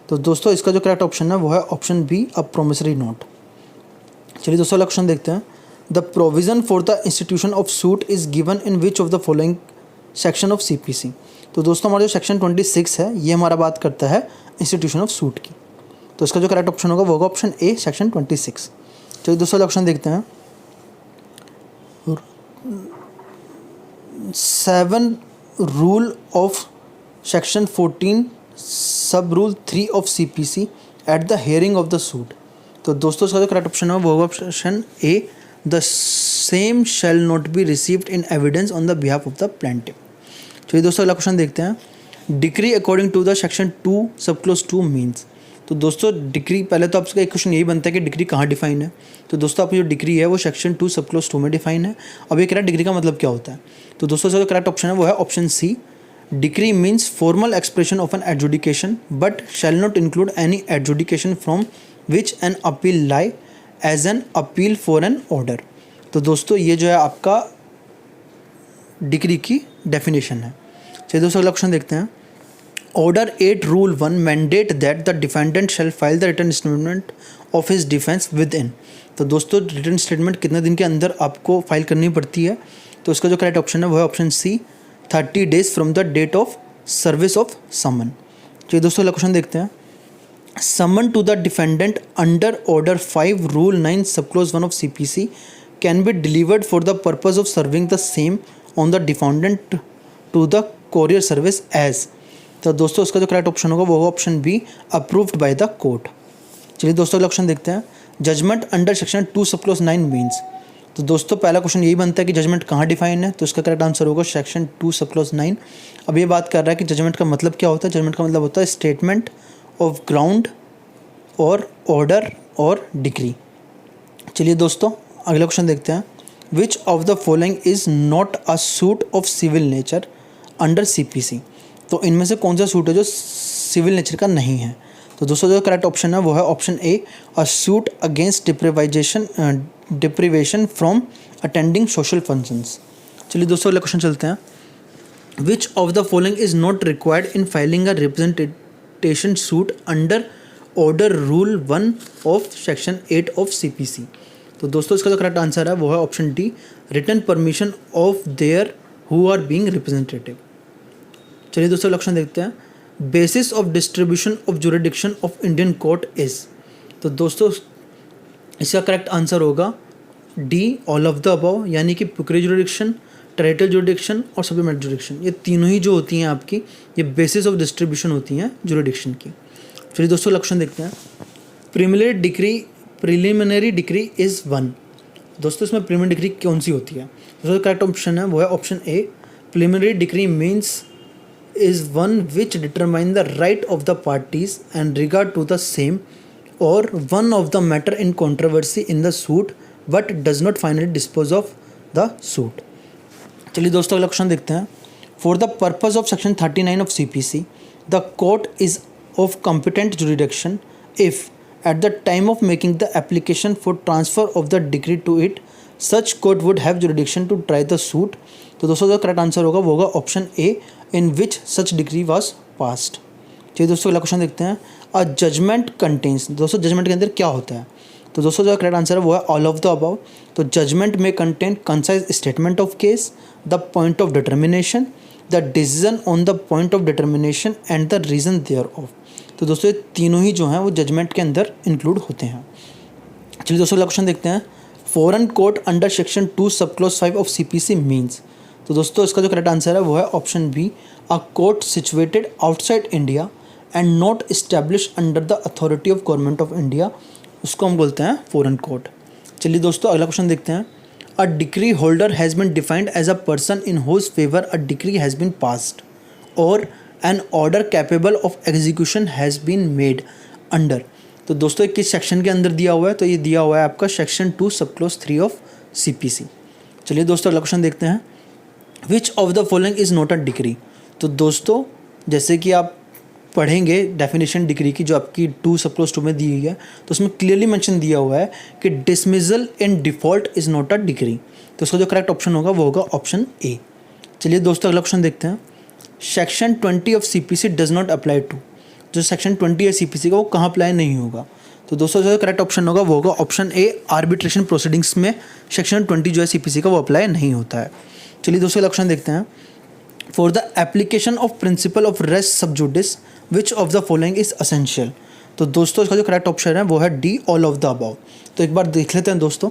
तो दोस्तों इसका जो करेक्ट ऑप्शन है वो है option B, a promissory note. चलिए दोस्तों क्वेश्चन देखते हैं। The provision for the institution of suit is given in which of the following section of CPC। तो दोस्तों हमारा जो सेक्शन 26 है ये हमारा बात करता है इंस्टीट्यूशन ऑफ सूट की। तो इसका जो करेक्ट ऑप्शन होगा वो होगा ऑप्शन ए, सेक्शन 26। चलिए दोस्तों ऑप्शन देखते हैं। 7 rule of section 14 sub rule 3 of CPC at the hearing of the suit. तो दोस्तों इसका जो करेक्ट ऑप्शन है वो होगा option A, the same shall not be received in evidence on the behalf of the plaintiff. चलिए दोस्तों अगला क्वेश्चन देखते हैं। Decree according to the section 2 sub close 2 means. तो दोस्तों डिक्री, पहले तो आपका एक क्वेश्चन यही बनता है कि डिक्री कहाँ डिफाइन है। तो दोस्तों आपकी जो डिक्री है वो सेक्शन 2 सब क्लोज 2 में डिफाइन है। अब ये कह रहा है डिक्री का मतलब क्या होता है? तो दोस्तों इसका जो करेक्ट ऑप्शन है वो है option C, decree means formal expression of an adjudication but shall not include any adjudication from which an appeal lie as an appeal for an order. तो दोस्तों ये जो है आपका डिक्री की डेफिनेशन है। चलिए दोस्तों अगला क्वेश्चन देखते हैं। Order 8 rule 1 mandate that the defendant shall file the written statement of his defence with in. तो दोस्तों रिटन स्टेटमेंट कितने दिन के अंदर आपको फाइल करनी पड़ती है? तो इसका जो करेक्ट ऑप्शन है वो है option C, 30 days from the date of service of summon. चलिए दोस्तों अगला क्वेश्चन देखते हैं। Summon to the defendant under Order 5 Rule 9 Subclause 1 of CPC can be delivered for the purpose of serving the same on the defendant to the courier service as। तो दोस्तों इसका जो correct option होगा वो होगा option B, approved by the court. चलिए दोस्तों अगला क्वेश्चन देखते हैं। Judgment under section 2 subclause 9 means. तो दोस्तों पहला क्वेश्चन यही बनता है कि जजमेंट कहाँ डिफाइन है, तो इसका करेक्ट आंसर होगा सेक्शन 2 सबक्लॉज 9। अब ये बात कर रहा है कि जजमेंट का मतलब क्या होता है। जजमेंट का मतलब होता है स्टेटमेंट ऑफ ग्राउंड और ऑर्डर और डिक्री। चलिए दोस्तों अगला क्वेश्चन देखते हैं। Which of the following is not a suit of civil nature under CPC। तो इनमें से कौन सा सूट है जो सिविल नेचर का नहीं है। तो दोस्तों जो करेक्ट ऑप्शन है वो है option A, a suit against deprivation from attending social functions. चलिए दोस्तों अगला क्वेश्चन चलते हैं। Which of the following is not required in filing a representation suit under order rule 1 of section 8 of CPC। तो दोस्तों इसका जो करेक्ट आंसर है वो है option D, written permission of their who are being representative. चलिए दोस्तों लक्षण देखते हैं। Basis of distribution of jurisdiction of Indian court is. तो दोस्तों इसका करेक्ट आंसर होगा D, all of the above, यानी कि पुकरी जुरिडिक्शन, टेरिटोरियल जुरिडिक्शन और सप्लीमेंट्री जुरिडिक्शन, ये तीनों ही जो होती हैं आपकी ये बेसिस ऑफ डिस्ट्रीब्यूशन होती हैं जुरिडिक्शन की। चलिए दोस्तों लक्षण देखते हैं। Preliminary decree is 1। दोस्तों इसमें प्रिलिमिनरी डिक्री कौन सी होती है। दोस्तों करेक्ट ऑप्शन है वो है option A, preliminary decree means is one which determine the right of the parties and regard to the same और one of the matter in controversy in the suit but does not finally dispose of the suit. चलिए दोस्तों अगला question देखते हैं। For the purpose of section 39 of CPC the court is of competent jurisdiction if at the time of making the application for transfer of the decree to it such court would have jurisdiction to try the suit। तो दोस्तों जो correct answer होगा वो होगा option A, in which such degree was passed. चलिए दोस्तों अगला question देखते हैं। अ जजमेंट कंटेन्स। दोस्तों जजमेंट के अंदर क्या होता है। तो दोस्तों जो करेक्ट आंसर है वो है ऑल ऑफ द अबव। तो जजमेंट में contain concise statement of case, the point of determination, the decision on the point of determination and the reason thereof. तो दोस्तों ये तीनों ही जो हैं वो जजमेंट के अंदर इंक्लूड होते हैं। चलिए दोस्तों क्वेश्चन देखते हैं। Foreign court under section 2 subclause 5 of CPC means. तो दोस्तों इसका जो करेक्ट आंसर है वो है option B, a court situated outside India and not establish under the authority of government of India, उसको हम बोलते हैं फॉरेन कोर्ट। चलिए दोस्तों अगला क्वेश्चन देखते हैं। अ decree holder has been defined as a person in whose favour a decree has been passed और an order capable of execution has been made under. तो दोस्तों ये किस सेक्शन के अंदर दिया हुआ है, तो ये दिया हुआ है आपका सेक्शन 2 सबक्लॉज 3 ऑफ CPC। चलिए दोस्तों अगला क्वेश्चन देखते हैं। Which of the following is not a decree. तो दोस्तों जैसे कि आप पढ़ेंगे डेफिनेशन डिक्री की जो आपकी 2 सबक्लॉज 2 में दी हुई है, तो उसमें क्लियरली मेंशन दिया हुआ है कि dismissal in default is not a decree. तो उसका जो करेक्ट ऑप्शन होगा वो होगा ऑप्शन ए। चलिए दोस्तों अगला क्वेश्चन देखते हैं। Section 20 of CPC does not apply to. जो सेक्शन 20 है CPC का वो कहाँ अप्लाई नहीं होगा। तो दोस्तों जो करेक्ट ऑप्शन होगा वो होगा ऑप्शन ए, आर्बिट्रेशन प्रोसीडिंग्स में सेक्शन 20 जो है CPC का वो अप्लाई नहीं होता है। चलिए दोस्तों ऑप्शन देखते हैं। For the application of principle of res sub judice which of the following is essential. तो दोस्तों इसका जो करेक्ट ऑप्शन है वो है D, all of the above. तो एक बार देख लेते हैं दोस्तों।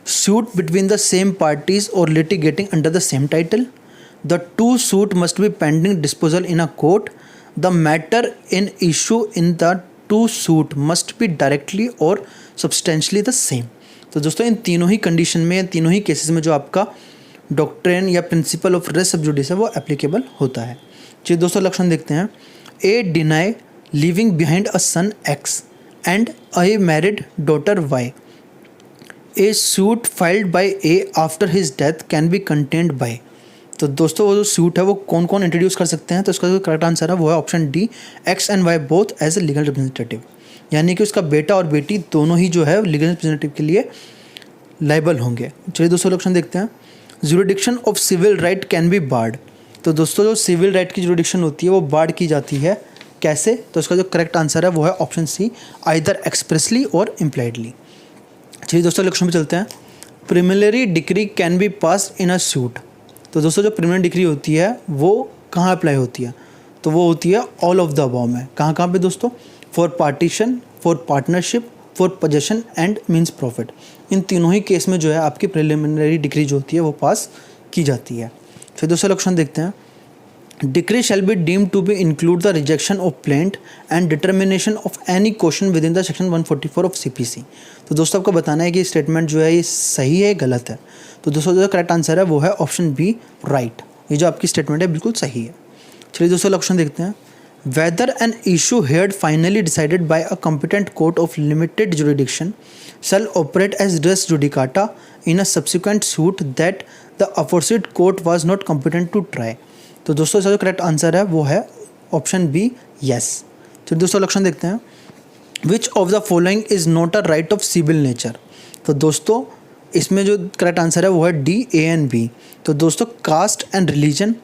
Suit between the same parties और litigating under the same title, the two suit must be pending disposal in a court, the matter in issue in the two suit must be directly or substantially the same। तो दोस्तों इन तीनों ही condition में, तीनों ही cases में जो आपका doctrine या principal of res sub जुडिस है वो एप्लीकेबल होता है। चलिए दोस्तों लक्षण देखते हैं। A died leaving behind a son X and a married daughter Y। A suit filed by A after his death can be contended by. तो दोस्तों वो जो सूट है वो कौन कौन इंट्रोड्यूस कर सकते हैं। तो इसका जो करेक्ट आंसर है वो है option D, X and Y both as a legal representative, यानी कि उसका बेटा और बेटी दोनों ही जो है लीगल रिप्रेजेंटेटिव के लिए लाइबल होंगे। चलिए दोस्तों ऑप्शन देखते हैं। Jurisdiction of civil right can be barred. तो दोस्तों जो सिविल राइट की जुरिडिक्शन होती है वो बार्ड की जाती है, कैसे। तो इसका जो करेक्ट आंसर है वो है ऑप्शन सी, आइदर एक्सप्रेसली और इम्प्लाइडली। चलिए दोस्तों इलेक्शन में चलते हैं। Preliminary decree can B pass in a suit. तो दोस्तों जो प्रिलिमिनरी डिक्री होती है वो कहाँ अप्लाई होती है, तो वो होती है ऑल ऑफ द अबव में। कहाँ कहाँ पे दोस्तों, for partition, for partnership, for possession and mesne profit. इन तीनों ही केस में जो है आपकी प्रिलिमिनरी डिक्री जो होती है वो पास की जाती है। फिर दूसरा ऑप्शन देखते हैं, decree shall be deemed to be include the rejection of plaint and determination of any question within the section 144 of CPC। तो दोस्तों आपको बताना है कि स्टेटमेंट जो है ये सही है गलत है। तो दोस्तों जो करेक्ट आंसर है वो है ऑप्शन बी राइट। ये जो आपकी स्टेटमेंट है बिल्कुल सही है। चलिए दोस्तों ऑप्शन देखते हैं, whether an issue heard finally decided by a competent court of limited jurisdiction shall operate as res judicata in a subsequent suit that the aforesaid court was not competent to try। तो दोस्तों इसका जो correct answer है वो है option B yes. तो दोस्तों option देखते हैं, which of the following is not a right of civil nature. तो दोस्तों इसमें जो करेक्ट आंसर है वो है डी, ए एंड बी। तो दोस्तों कास्ट एंड रिलीजन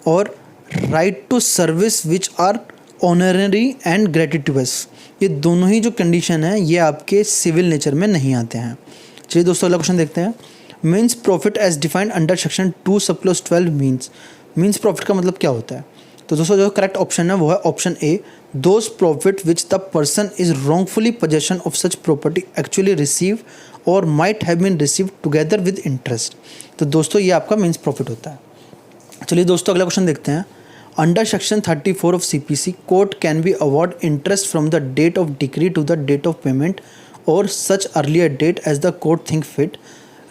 और right to service which are honorary and gratuitous, ये दोनों ही जो कंडीशन है ये आपके सिविल नेचर में नहीं आते हैं। चलिए दोस्तों अगला क्वेश्चन देखते हैं, means profit as defined under section 2 sub clause 12 means profit का मतलब क्या होता है। तो दोस्तों जो करेक्ट ऑप्शन है वो है option A, those profit which the person is wrongfully possession of such property actually receive और might have been receive together with interest. तो दोस्तों ये आपका मीन्स प्रॉफिट होता है। चलिए दोस्तों अगला क्वेश्चन देखते हैं, under section 34 of CPC court can be award interest from the date of decree to the date of payment और such earlier date as the court think fit,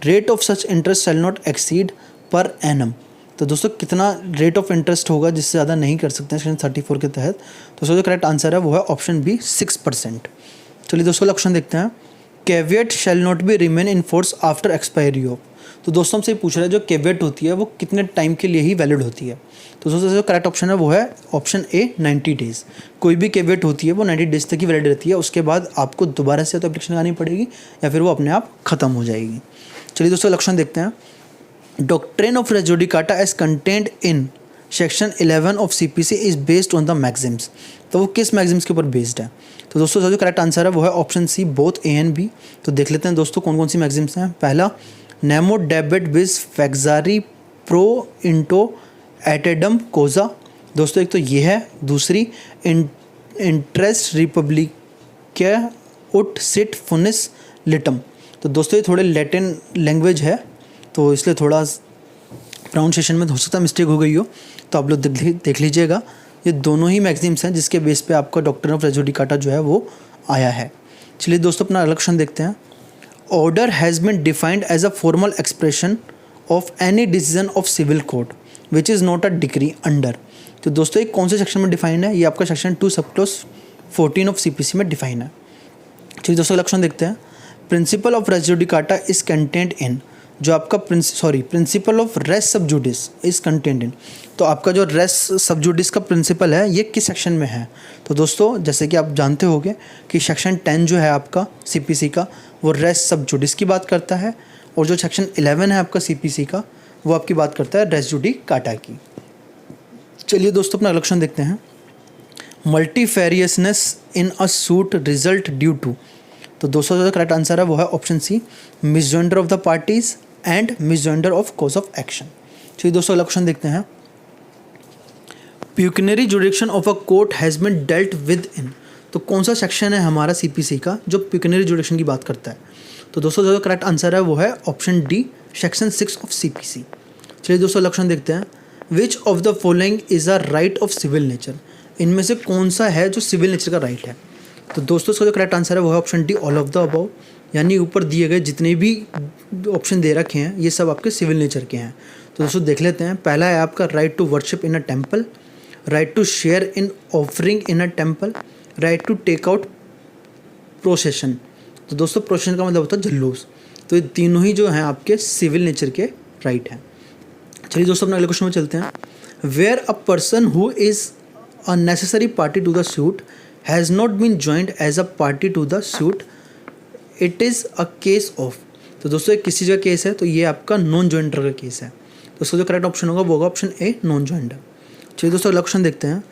rate of such interest shall not exceed per annum. तो दोस्तों कितना rate of interest होगा जिससे ज़्यादा नहीं कर सकते हैं सेक्शन 34 के तहत। तो जो करेक्ट आंसर है वो है ऑप्शन बी 6%। चलिए दोस्तों ऑप्शन देखते हैं, caveat shell not be remain in force after expiry of. तो दोस्तों हमसे पूछ रहा है जो कैवियट होती है वो कितने टाइम के लिए ही वैलिड होती है। तो दोस्तों जो करेक्ट ऑप्शन है वो है ऑप्शन ए 90 डेज़। कोई भी कैवियट होती है वो 90 डेज़ तक ही वैलिड रहती है, उसके बाद आपको दोबारा से तो एप्लीकेशन लगानी पड़ेगी या फिर वो अपने आप ख़त्म हो जाएगी। चलिए दोस्तों ऑप्शन देखते हैं, doctrine of res judicata as contained in section 11 of CPC is based on the maxims. तो वो किस मैक्सिम्स के ऊपर बेस्ड है। तो दोस्तों जो करेक्ट आंसर है वो है option C, both A and B. तो देख लेते हैं दोस्तों कौन कौन सी मैक्सिम्स हैं। पहला, नेमो डेबिट बिस फैक्सारी प्रो इंटो एटेडम कोजा। दोस्तों एक तो ये है। दूसरी, इंटरेस्ट रिपब्लिक उट सिट फुनिस लिटम। तो दोस्तों ये थोड़े लैटिन लैंग्वेज है तो इसलिए थोड़ा प्रोनाउंसिएशन में हो सकता है मिस्टेक हो गई हो, तो आप लोग देख लीजिएगा। ये दोनों ही मैक्सिम्स हैं जिसके बेस पे आपका डॉक्ट्रिन ऑफ रेस जुडिकाटा जो है वो आया है। चलिए दोस्तों अपना अगला क्वेश्चन देखते हैं, order has been defined as a formal expression of any decision of civil court which is not a decree under. तो दोस्तों ये कौन से सेक्शन में डिफाइंड है, ये आपका section 2 sub clause 14 of CPC में डिफाइन है। चलिए दोस्तों लक्षण देखते हैं, principle of res judicata is content in, जो आपका principal of res sub जुडिस is content in. तो आपका जो रेस सब जुडिस का प्रिंसिपल है ये किस सेक्शन में है। तो दोस्तों जैसे कि आप जानते होंगे कि सेक्शन 10 जो है आपका CPC का वो रेस सब जुडिस की बात करता है, और जो सेक्शन 11 है आपका CPC का वो आपकी बात करता है रेस जुडिकाटा की। चलिए दोस्तों अपना लक्षण देखते हैं, multifariousness in a suit result due to. तो दोस्तों जो करेक्ट आंसर है वो है option C, misjoinder of the parties and misjoinder of cause of action. चलिए दोस्तों अगला क्वेश्चन देखते हैं, pecuniary jurisdiction of a court has been dealt with इन। तो कौन सा सेक्शन है हमारा CPC का जो प्यूकनरी जुडिक्शन की बात करता है। तो दोस्तों जो करेक्ट आंसर है वो है option D, section 6 of CPC। चलिए दोस्तों लक्षण देखते हैं, which of the following is a right of civil nature. इनमें से कौन सा है जो सिविल नेचर का राइट है। तो दोस्तों इसका जो करेक्ट आंसर है वो है option D, all of the above. यानी ऊपर दिए गए जितने भी ऑप्शन दे रखे हैं ये सब आपके सिविल नेचर के हैं। तो दोस्तों देख लेते हैं, पहला है आपका right to worship in a temple, right to share in offering in a temple, right to take out procession. तो दोस्तों प्रोसेशन का मतलब होता है जुलूस। तो ये तीनों ही जो हैं आपके सिविल नेचर के राइट हैं। चलिए दोस्तों अपने अगले क्वेश्चन में चलते हैं, where a person who is a necessary party to the suit has not been joined as a party to the suit it is a case of. तो दोस्तों एक किसी का केस है तो ये आपका नॉन ज्वाइंटर का केस है। तो उसका जो करेक्ट ऑप्शन होगा वो होगा ऑप्शन ए, नॉन ज्वाइंटर। चलिए दोस्तों अगला क्वेश्चन देखते हैं,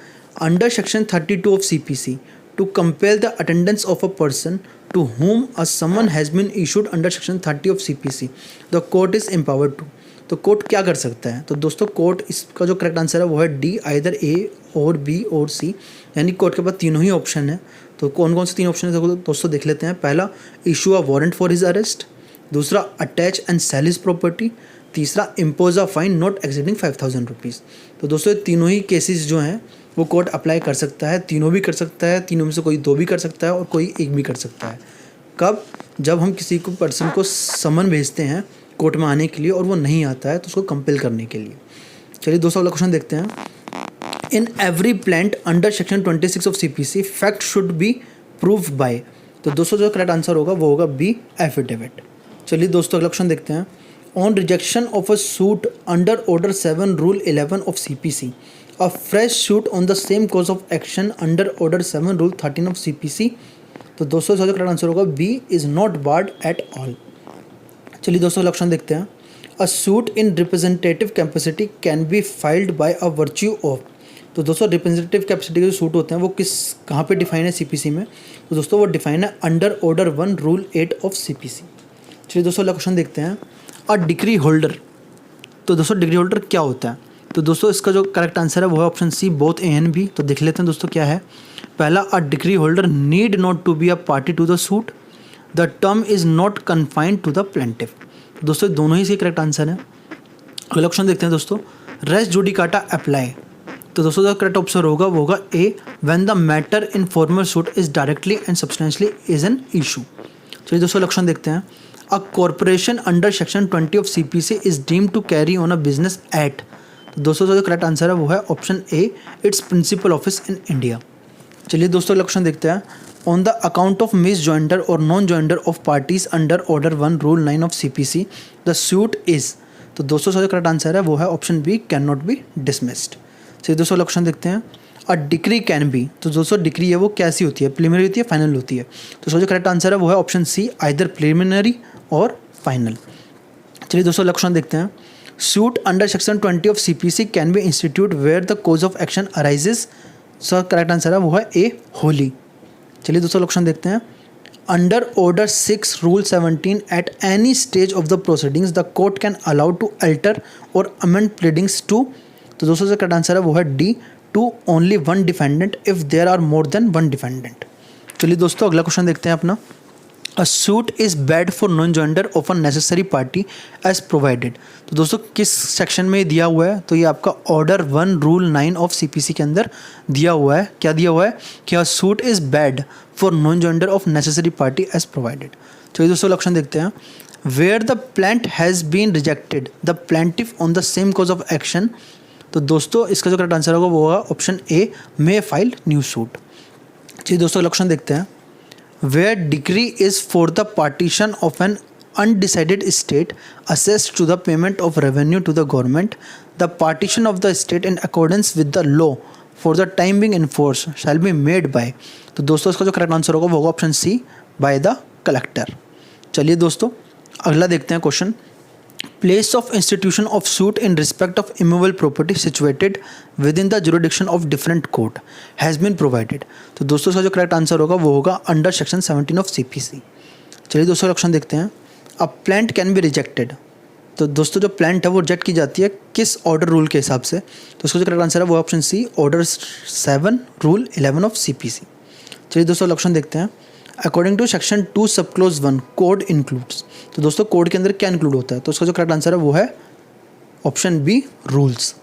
under section 32 of CPC to compel the attendance of a person to whom a summon has been issued under section 30 of CPC the court is empowered to। तो court क्या कर सकता है। तो दोस्तों कोर्ट इसका जो करेक्ट आंसर है वो है D, either A or B और सी, यानी कोर्ट के पास तीनों ही ऑप्शन है। तो कौन कौन से तीन ऑप्शन है दोस्तों देख लेते हैं। पहला, issue a warrant for his arrest. दूसरा, attach and sell his property. तीसरा, impose a fine not exceeding 5000 rupees. तो दोस्तों ये तीनों ही केसेस जो हैं वो कोर्ट अप्लाई कर सकता है, तीनों भी कर सकता है, तीनों में से कोई दो भी कर सकता है और कोई एक भी कर सकता है। कब? जब हम किसी को पर्सन को समन भेजते हैं कोर्ट में आने के लिए और वो नहीं आता है तो उसको कंपेल करने के लिए। चलिए दोस्तों अगला क्वेश्चन देखते हैं। In every plant under section 26 of CPC fact should be proved bye. तो दोस्तों जो करेक्ट आंसर होगा वो होगा बी, एफिडेविट। चलिए दोस्तों अगला क्वेश्चन देखते हैं। On rejection of a suit under order 7 rule 11 of CPC, a fresh suit on the same cause of action under order 7 rule 13 of CPC। तो दोस्तों इसका जो करेक्ट आंसर होगा B, is not barred at all. चलिए दोस्तों लक्षण देखते हैं। A suit in representative capacity can be filed by a virtue of. तो दोस्तों रिप्रेजेंटेटिव कैपेसिटी के जो सूट होते हैं वो कहाँ पे डिफाइन है CPC में? तो दोस्तों वो डिफाइन है under order 1 rule 8 of CPC। चलिए दोस्तों लक्षण देखते हैं। अ डिग्री होल्डर। तो दोस्तों डिग्री होल्डर क्या होता है? तो दोस्तों इसका जो करेक्ट आंसर है वो है option C, both A and B. तो देख लेते हैं दोस्तों क्या है। पहला, a decree holder need not to be a party to the suit. The term is not confined to the plaintiff. दोस्तों दोनों ही से करेक्ट आंसर है। अगला ऑप्शन देखते हैं दोस्तों। Res judicata apply. तो दोस्तों जो करेक्ट ऑप्शन होगा वो होगा A, when the matter in formal suit is directly and substantially is an issue. चलिए दोस्तों लक्षण देखते हैं। A corporation under section 20 of CPC is deemed to carry on a business at. तो दोस्तों जो करेक्ट आंसर है वो है option A, its principal office in India. चलिए दोस्तों लक्षण देखते हैं। On the account of misjoinder और non joinder of parties under order 1 rule 9 of CPC the suit is. तो दोस्तों जो करेक्ट आंसर है वो है option B, can not be dismissed. चलिए दोस्तों लक्षण देखते हैं। अ डिक्री कैन बी। तो दोस्तों डिक्री है वो कैसी होती है? प्रीलिमिनरी होती है, फाइनल होती है? तो जो करेक्ट आंसर है वो है ऑप्शन सी, आइदर प्रीलिमिनरी और फाइनल। चलिए दोस्तों लक्षण देखते हैं। Suit under section 20 of CPC can be institute where the cause of action arises. So correct answer है वो है ए, होली। चलिए दोस्तों लक्षण देखते हैं। Under order 6 rule 17 at any stage of the proceedings the court can allow to alter और amend pleadings too. तो दोस्तों जो करेक्ट आंसर है वो है D, to only one defendant if there are more than one defendant. चलिए दोस्तों अगला क्वेश्चन देखते हैं अपना। A suit is bad for non joinder of a necessary party as provided. तो दोस्तों किस सेक्शन में दिया हुआ है? तो ये आपका ऑर्डर 1 रूल 9 ऑफ CPC के अंदर दिया हुआ है। क्या दिया हुआ है? कि a suit is bad for non joinder of necessary party as provided. चलिए दोस्तों लक्षण देखते हैं। Where the plaint has been rejected the plaintiff on the same cause of action. तो दोस्तों इसका जो करेक्ट आंसर होगा वो होगा option A, may file new suit. चलिए दोस्तों लक्षण देखते हैं। Where decree is for the partition of an undecided estate assessed to the payment of revenue to the government, the partition of the estate in accordance with the law for the time being in force shall be made by। तो दोस्तों इसका जो correct answer होगा वो होगा option C, by the collector. चलिए दोस्तों अगला देखते हैं question. Place of institution of suit in respect of immovable property situated within the jurisdiction of different court has been provided. तो दोस्तों इसका जो करेक्ट आंसर होगा वो होगा अंडर सेक्शन 17 ऑफ CPC। चलिए दोस्तों लक्षण देखते हैं। A plant can be rejected. तो दोस्तों जो प्लांट है वो रिजेक्ट की जाती है किस ऑर्डर रूल के हिसाब से? तो उसका जो करेक्ट आंसर है वो option C, order 7 rule 11 of CPC। चलिए दोस्तों लक्षण देखते हैं। According to section 2 sub close 1 code includes. तो दोस्तों कोड के अंदर क्या इंक्लूड होता है? तो उसका जो करेक्ट आंसर है वो है ऑप्शन बी, रूल्स।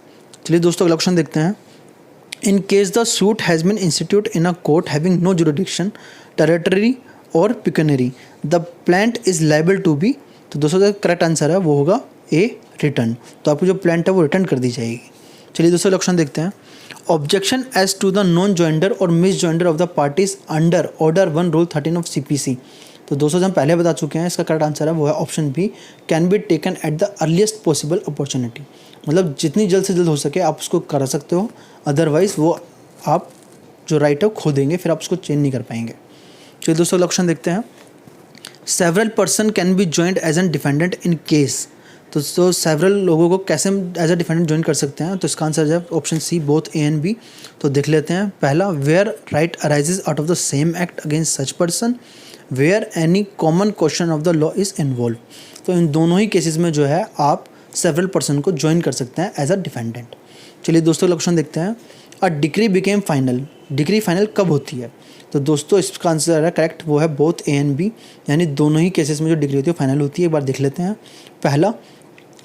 चलिए दोस्तों अगला क्वेश्चन देखते हैं। In case the suit has been institute in a court having no jurisdiction territory और pecuniary the plaint is liable to be. तो दोस्तों जो करेक्ट आंसर है वो होगा ए, रिटर्न। तो आपको जो प्लांट है वो रिटर्न कर दी जाएगी। चलिए दोस्तों लक्षण देखते हैं। Objection as to the non joinder और misjoinder of the parties under order 1 rule 13 of CPC। तो दोस्तों हम पहले बता चुके हैं, इसका करेक्ट आंसर है वो है option B, can be taken at the earliest possible opportunity. मतलब जितनी जल्द से जल्द हो सके आप उसको करा सकते हो, अदरवाइज वो आप जो राइट है खो देंगे, फिर आप उसको चेंज नहीं कर पाएंगे। चलिए दोस्तों लक्षण देखते हैं। Several person can be joined as an defendant in case. तो सेवरल लोगों को कैसे एज ए डिफेंडेंट ज्वाइन कर सकते हैं? तो इसका आंसर है option C, both A and B. तो देख लेते हैं। पहला, where right arises out of the same act against such person, where any common question of the law is involve. तो इन दोनों ही केसेस में जो है आप सेवरल पर्सन को ज्वाइन कर सकते हैं एज अ डिफेंडेंट। चलिए दोस्तों लक्षण देखते हैं। A degree became final, degree final कब होती है? तो दोस्तों इसका आंसर है करेक्ट, वो है बोथ ए एंड बी, यानी दोनों ही केसेस में जो डिग्री होती है फाइनल होती है। एक बार देख लेते हैं। पहला,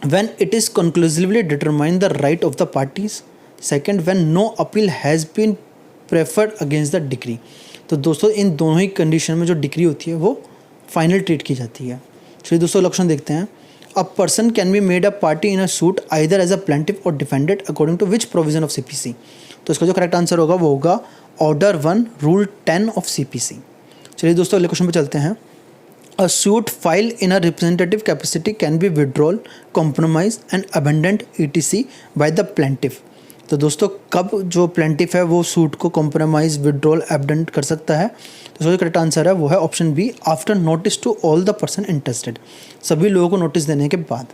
when it is conclusively determine the right of the parties. Second, when no appeal has been preferred against the decree. तो दोस्तों इन दोनों ही कंडीशन में जो डिग्री होती है वो फाइनल ट्रीट की जाती है। चलिए दोस्तों ऑप्शन देखते हैं। A person can be made a party in a suit either as a plaintiff और defendant according to which provision of CPC. तो इसका जो करेक्ट आंसर होगा वो होगा ऑर्डर 1 रूल 10 ऑफ सीपीसी। चलिए दोस्तों अगले क्वेश्चन पे चलते हैं। A suit file in a representative capacity can be withdrawal, compromise and abandoned ETC by the plaintiff. तो दोस्तों कब जो प्लेंटिफ है वो सूट को कॉम्प्रोमाइज, विड्रॉल, एबेंडेंट कर सकता है? तो जो करेक्ट आंसर है वो है option B, after notice to all the person interested, सभी लोगों को नोटिस देने के बाद।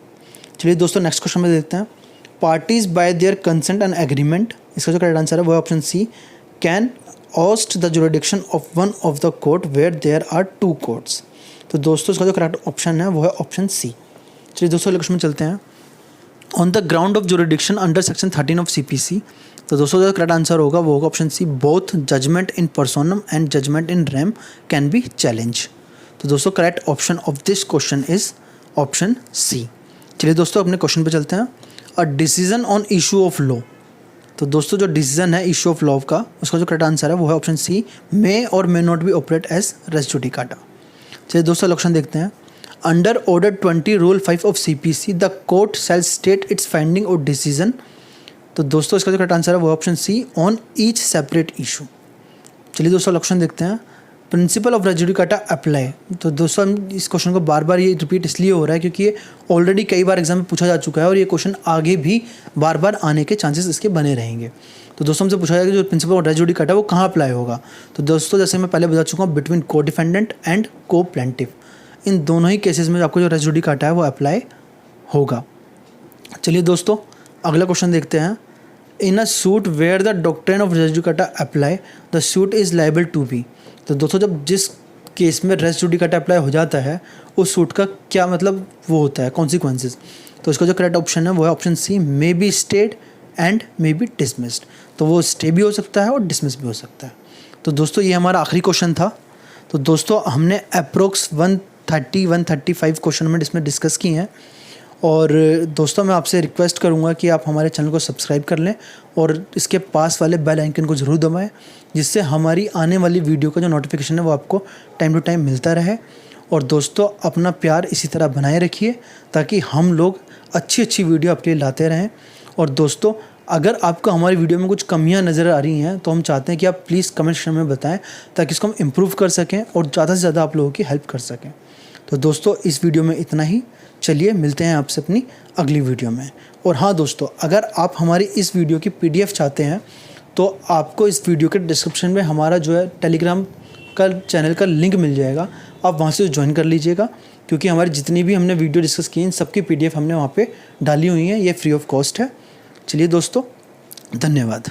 चलिए दोस्तों नेक्स्ट क्वेश्चन में देखते हैं। Parties by their consent and agreement, इसका जो करेक्ट आंसर है वो है option C, can oust the jurisdiction of one of the court where there are two courts। तो दोस्तों इसका जो करेक्ट ऑप्शन है वो है ऑप्शन सी। चलिए दोस्तों अगले क्वेश्चन में चलते हैं। On the ground of jurisdiction under section 13 of CPC. तो दोस्तों जो करेक्ट आंसर होगा वो होगा option C, both judgment in personam and judgment in rem can be challenge. तो दोस्तों correct option of this question is option C. चलिए दोस्तों अपने क्वेश्चन पे चलते हैं। A decision on issue of law. तो दोस्तों जो डिसीजन है इशू ऑफ लॉ का, उसका जो करेक्ट आंसर है वो है ऑप्शन सी, मे और may not be operate as res judicata. चलिए दोस्तों ऑप्शन देखते हैं। Under order 20 rule 5 of CPC the court shall state its finding और डिसीजन। तो दोस्तों इसका जो करेक्ट आंसर है वो है option C, on each separate issue. चलिए दोस्तों ऑप्शन देखते हैं। Principle of res judicata apply. तो दोस्तों हम इस क्वेश्चन को बार बार ये रिपीट इसलिए हो रहा है क्योंकि ये ऑलरेडी कई बार एग्जाम में पूछा जा चुका है और ये क्वेश्चन आगे भी बार बार आने के चांसेस इसके बने रहेंगे। तो दोस्तों हमसे पूछा जाएगा जो प्रिंसिपल ऑफ रेस जुडिकाटा वो कहाँ अप्लाई होगा? तो दोस्तों जैसे मैं पहले बता चुका हूँ, बिटवीन को डिफेंडेंट एंड को प्लेंटिफ, इन दोनों ही केसेस में आपको जो रेस जुडिकाटा है वो अप्लाई होगा। चलिए दोस्तों अगला क्वेश्चन देखते हैं। In a suit where the doctrine of res judicata apply the suit is liable to be. तो दोस्तों जब जिस केस में रेस जुडिकाटा अप्लाई हो जाता है उस सूट का क्या मतलब वो होता है, कॉन्सिक्वेंसेस। तो इसका जो करेक्ट ऑप्शन है वो है option C, may be stayed and may be dismissed. तो वो स्टे भी हो सकता है और डिसमिस भी हो सकता है। तो दोस्तों ये हमारा आखिरी क्वेश्चन था। तो दोस्तों हमने अप्रोक्स 135 क्वेश्चन में इसमें डिस्कस किए हैं। और दोस्तों मैं आपसे रिक्वेस्ट करूंगा कि आप हमारे चैनल को सब्सक्राइब कर लें और इसके पास वाले बेल आइकन को ज़रूर दबाएं, जिससे हमारी आने वाली वीडियो का जो नोटिफिकेशन है वो आपको टाइम टू टाइम मिलता रहे। और दोस्तों अपना प्यार इसी तरह बनाए रखिए ताकि हम लोग अच्छी अच्छी वीडियो आपके लिए लाते रहें। और दोस्तों अगर आपको हमारी वीडियो में कुछ कमियां नज़र आ रही हैं तो हम चाहते हैं कि आप प्लीज़ कमेंट सेक्शन में बताएं ताकि इसको हम इम्प्रूव कर सकें और ज़्यादा से ज़्यादा आप लोगों की हेल्प कर सकें। तो दोस्तों इस वीडियो में इतना ही। चलिए मिलते हैं आपसे अपनी अगली वीडियो में। और हाँ दोस्तों, अगर आप हमारी इस वीडियो की PDF चाहते हैं तो आपको इस वीडियो के डिस्क्रिप्शन में हमारा जो है टेलीग्राम का चैनल का लिंक मिल जाएगा, आप वहाँ से ज्वाइन कर लीजिएगा। क्योंकि हमारी जितनी भी हमने वीडियो डिस्कस की इन सबकी PDF हमने वहाँ पे डाली हुई है, ये फ्री ऑफ कॉस्ट है। चलिए दोस्तों धन्यवाद।